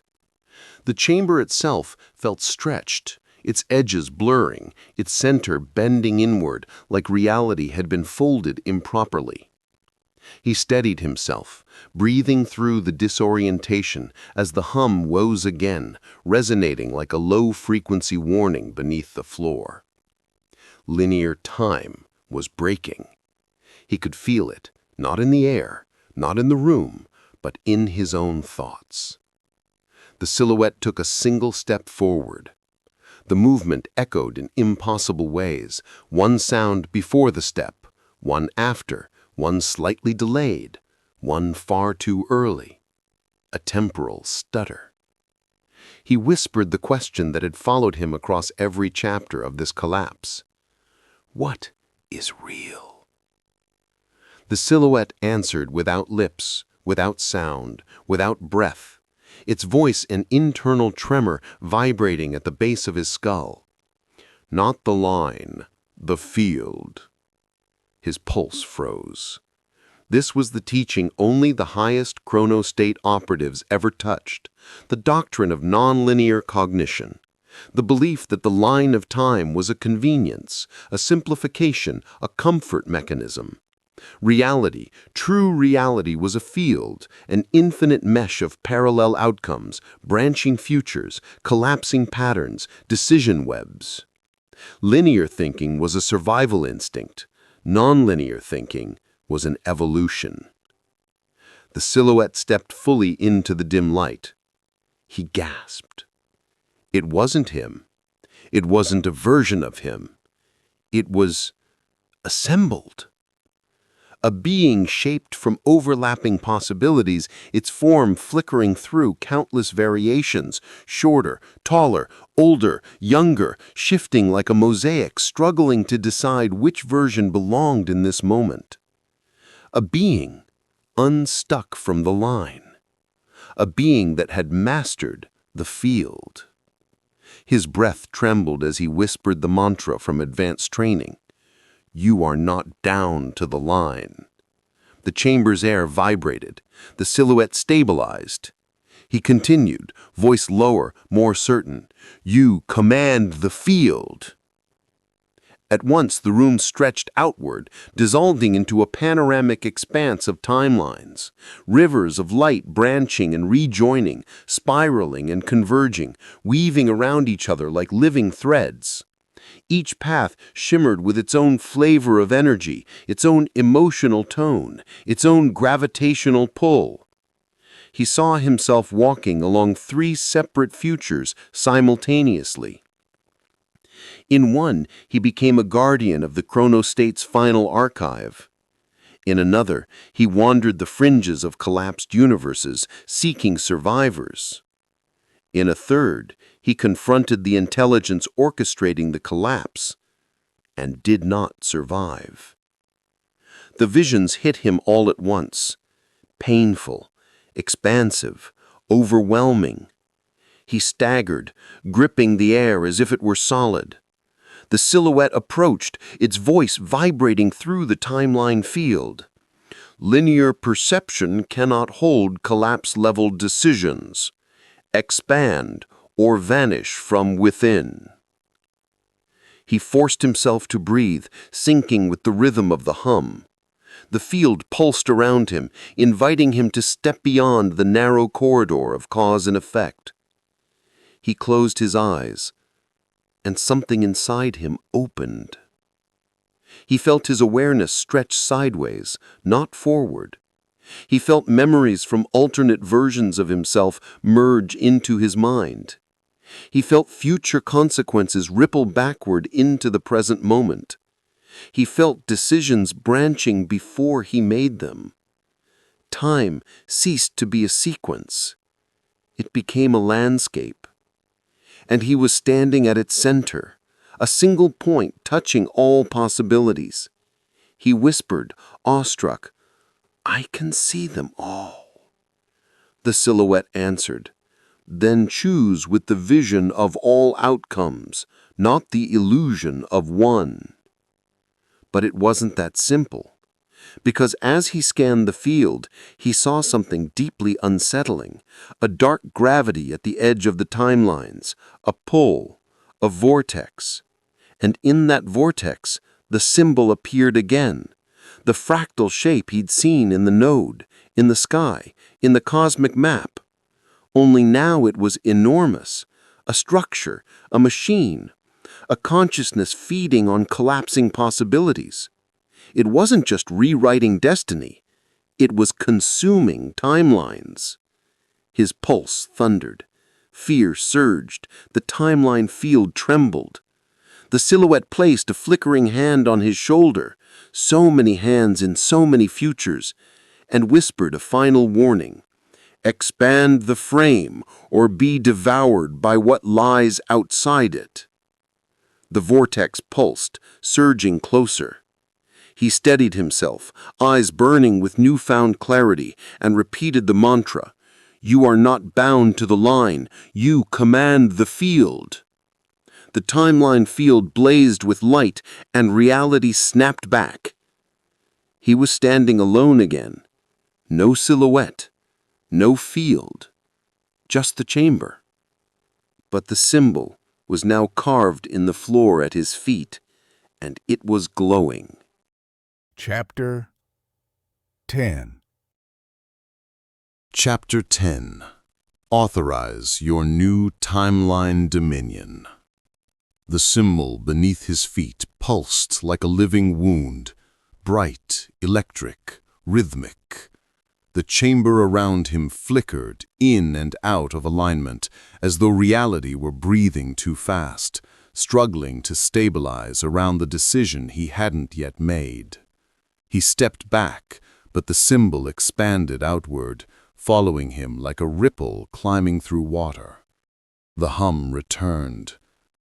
The chamber itself felt stretched, its edges blurring, its center bending inward like reality had been folded improperly. He steadied himself, breathing through the disorientation as the hum rose again, resonating like a low-frequency warning beneath the floor. Linear time was breaking. He could feel it, not in the air, not in the room, but in his own thoughts. The silhouette took a single step forward. The movement echoed in impossible ways, one sound before the step, one after, one slightly delayed, one far too early. A temporal stutter. He whispered the question that had followed him across every chapter of this collapse. What is real? The silhouette answered without lips, without sound, without breath, its voice an internal tremor vibrating at the base of his skull. Not the line, the field. His pulse froze. This was the teaching only the highest chronostate operatives ever touched, the doctrine of nonlinear cognition, the belief that the line of time was a convenience, a simplification, a comfort mechanism. Reality, true reality, was a field, an infinite mesh of parallel outcomes, branching futures, collapsing patterns, decision webs. Linear thinking was a survival instinct, Nonlinear thinking was an evolution. The silhouette stepped fully into the dim light. He gasped. It wasn't him. It wasn't a version of him. It was assembled. A being shaped from overlapping possibilities, its form flickering through countless variations, shorter, taller, older, younger, shifting like a mosaic, struggling to decide which version belonged in this moment. A being unstuck from the line. A being that had mastered the field. His breath trembled as he whispered the mantra from advanced training. You are not down to the line. The chamber's air vibrated. The silhouette stabilized. He continued, voice lower, more certain. You command the field. At once the room stretched outward, dissolving into a panoramic expanse of timelines, rivers of light branching and rejoining, spiraling and converging, weaving around each other like living threads. Each path shimmered with its own flavor of energy, its own emotional tone, its own gravitational pull. He saw himself walking along 3 separate futures simultaneously. In one, he became a guardian of the chronostate's final archive. In another, he wandered the fringes of collapsed universes, seeking survivors. In a third, he confronted the intelligence orchestrating the collapse, and did not survive. The visions hit him all at once, painful, expansive, overwhelming. He staggered, gripping the air as if it were solid. The silhouette approached, its voice vibrating through the timeline field. Linear perception cannot hold collapse-level decisions. Expand or vanish from within. He forced himself to breathe, syncing with the rhythm of the hum. The field pulsed around him, inviting him to step beyond the narrow corridor of cause and effect. He closed his eyes, and something inside him opened. He felt his awareness stretch sideways, not forward. He felt memories from alternate versions of himself merge into his mind. He felt future consequences ripple backward into the present moment. He felt decisions branching before he made them. Time ceased to be a sequence. It became a landscape. And he was standing at its center, a single point touching all possibilities. He whispered, awestruck, I can see them all. The silhouette answered, then choose with the vision of all outcomes, not the illusion of one. But it wasn't that simple, because as he scanned the field, he saw something deeply unsettling, a dark gravity at the edge of the timelines, a pull, a vortex. And in that vortex, the symbol appeared again, the fractal shape he'd seen in the node, in the sky, in the cosmic map. Only now it was enormous, a structure, a machine, a consciousness feeding on collapsing possibilities. It wasn't just rewriting destiny, it was consuming timelines. His pulse thundered, fear surged, the timeline field trembled. The silhouette placed a flickering hand on his shoulder, so many hands in so many futures, and whispered a final warning. Expand the frame, or be devoured by what lies outside it. The vortex pulsed, surging closer. He steadied himself, eyes burning with newfound clarity, and repeated the mantra, You are not bound to the line, you command the field. The timeline field blazed with light, and reality snapped back. He was standing alone again. No silhouette, no field, just the chamber. But the symbol was now carved in the floor at his feet, and it was glowing. Chapter 10. Chapter 10. Authorize your new timeline dominion. The symbol beneath his feet pulsed like a living wound, bright, electric, rhythmic. The chamber around him flickered in and out of alignment, as though reality were breathing too fast, struggling to stabilize around the decision he hadn't yet made. He stepped back, but the symbol expanded outward, following him like a ripple climbing through water. The hum returned,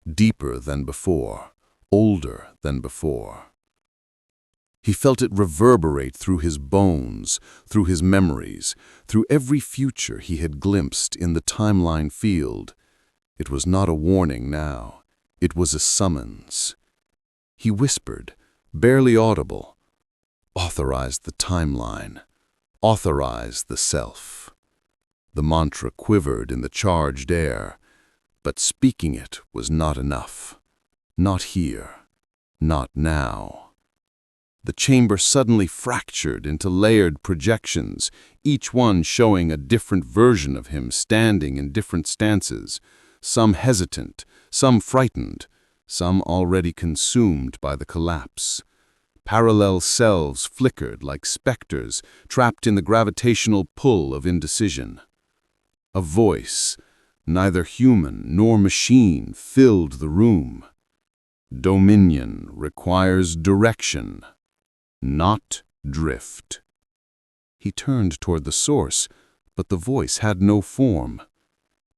deeper than before, older than before. He felt it reverberate through his bones, through his memories, through every future he had glimpsed in the timeline field. It was not a warning now. It was a summons. He whispered, barely audible, "Authorize the timeline. Authorize the self." The mantra quivered in the charged air, but speaking it was not enough. Not here. Not now. The chamber suddenly fractured into layered projections, each one showing a different version of him standing in different stances, some hesitant, some frightened, some already consumed by the collapse. Parallel selves flickered like specters trapped in the gravitational pull of indecision. A voice, neither human nor machine, filled the room. Dominion requires direction, not drift. He turned toward the source, but the voice had no form.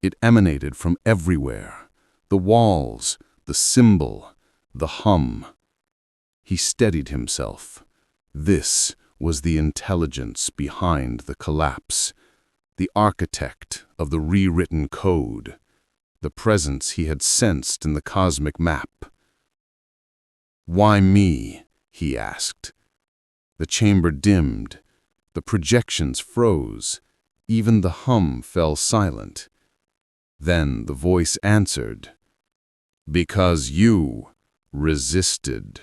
It emanated from everywhere, the walls, the symbol, the hum. He steadied himself. This was the intelligence behind the collapse, the architect of the rewritten code, the presence he had sensed in the cosmic map. "Why me?" he asked. The chamber dimmed, the projections froze, even the hum fell silent. Then the voice answered, "Because you resisted."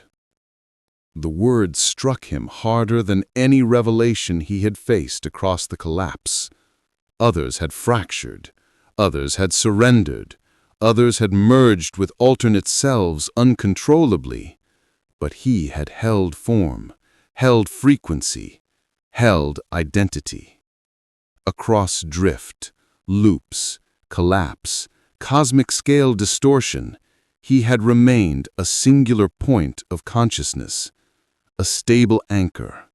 The words struck him harder than any revelation he had faced across the collapse. Others had fractured, others had surrendered, others had merged with alternate selves uncontrollably, but he had held form, held frequency, held identity. Across drift, loops, collapse, cosmic scale distortion, he had remained a singular point of consciousness, a stable anchor,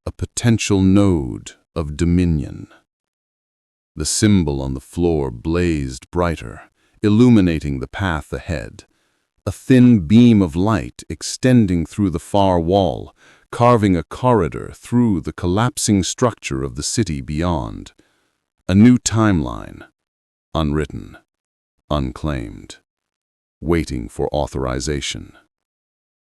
a potential node of dominion. The symbol on the floor blazed brighter, illuminating the path ahead. A thin beam of light extending through the far wall, carving a corridor through the collapsing structure of the city beyond. A new timeline, unwritten, unclaimed, waiting for authorization.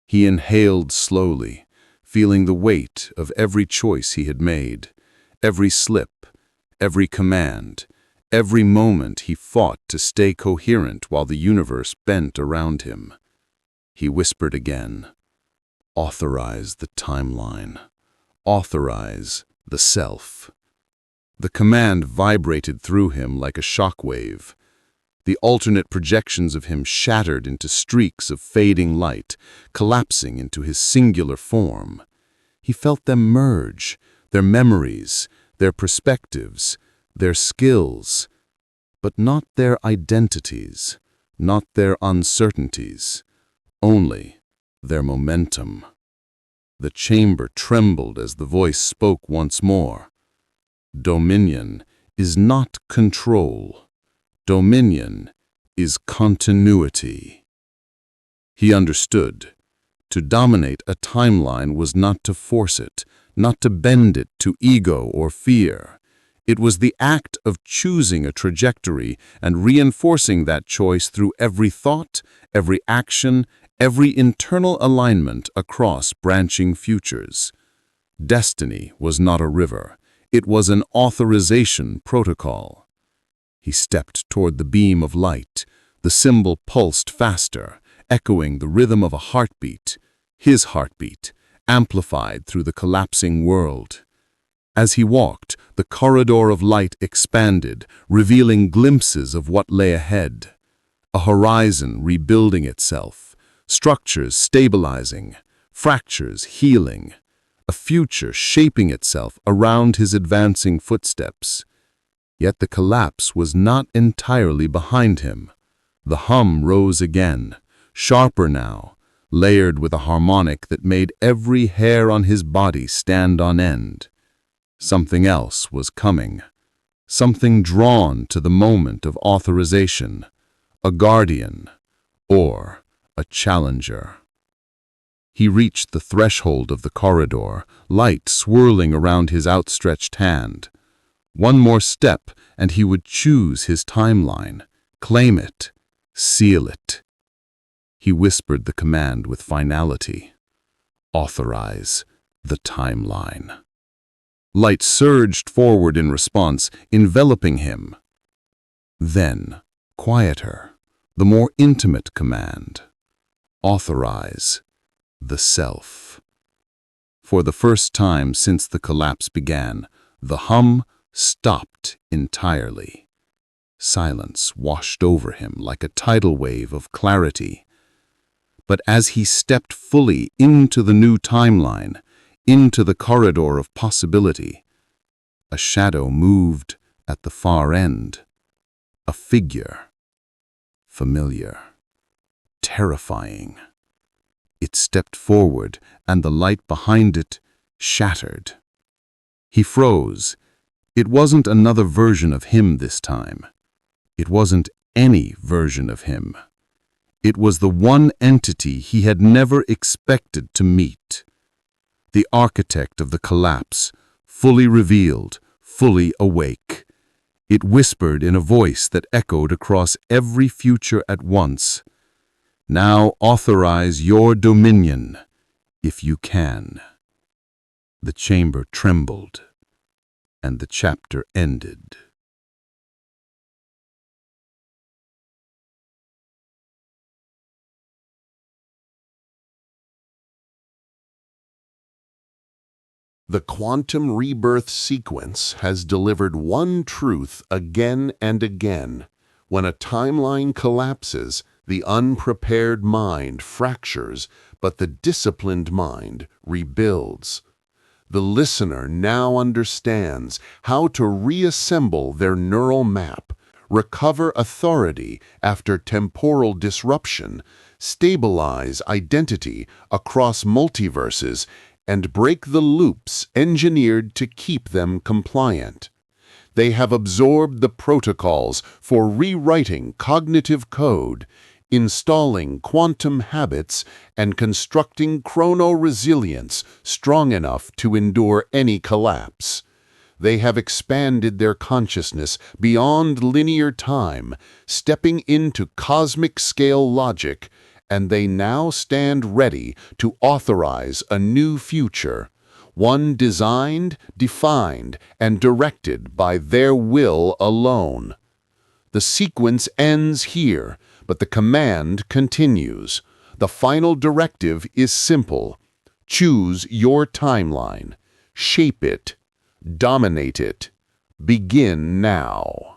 He inhaled slowly, feeling the weight of every choice he had made, every slip, every command, every moment he fought to stay coherent while the universe bent around him. He whispered again, "Authorize the timeline. Authorize the self." The command vibrated through him like a shockwave. The alternate projections of him shattered into streaks of fading light, collapsing into his singular form. He felt them merge, their memories, their perspectives, their skills, but not their identities, not their uncertainties, only their momentum. The chamber trembled as the voice spoke once more. Dominion is not control. Dominion is continuity. He understood. To dominate a timeline was not to force it, not to bend it to ego or fear. It was the act of choosing a trajectory and reinforcing that choice through every thought, every action, every internal alignment across branching futures. Destiny was not a river. It was an authorization protocol. He stepped toward the beam of light. The symbol pulsed faster, echoing the rhythm of a heartbeat, his heartbeat, amplified through the collapsing world. As he walked, the corridor of light expanded, revealing glimpses of what lay ahead. A horizon rebuilding itself, structures stabilizing, fractures healing, a future shaping itself around his advancing footsteps. Yet the collapse was not entirely behind him. The hum rose again, sharper now, layered with a harmonic that made every hair on his body stand on end. Something else was coming. Something drawn to the moment of authorization. A guardian, or a challenger. He reached the threshold of the corridor, light swirling around his outstretched hand. One more step, and he would choose his timeline, claim it, seal it. He whispered the command with finality. Authorize the timeline. Light surged forward in response, enveloping him. Then, quieter, the more intimate command. Authorize the self. For the first time since the collapse began, the hum stopped entirely. Silence washed over him like a tidal wave of clarity. But as he stepped fully into the new timeline, into the corridor of possibility, a shadow moved at the far end. A figure. Familiar. Terrifying. It stepped forward, and the light behind it shattered. He froze. It wasn't another version of him this time. It wasn't any version of him. It was the one entity he had never expected to meet. The architect of the collapse, fully revealed, fully awake. It whispered in a voice that echoed across every future at once. Now authorize your dominion, if you can. The chamber trembled, and the chapter ended. The Quantum Rebirth Sequence has delivered one truth again and again. When a timeline collapses, the unprepared mind fractures, but the disciplined mind rebuilds. The listener now understands how to reassemble their neural map, recover authority after temporal disruption, stabilize identity across multiverses, and break the loops engineered to keep them compliant. They have absorbed the protocols for rewriting cognitive code, installing quantum habits, and constructing chrono-resilience strong enough to endure any collapse. They have expanded their consciousness beyond linear time, stepping into cosmic-scale logic, and they now stand ready to authorize a new future, one designed, defined, and directed by their will alone. The sequence ends here, but the command continues. The final directive is simple. Choose your timeline. Shape it. Dominate it. Begin now.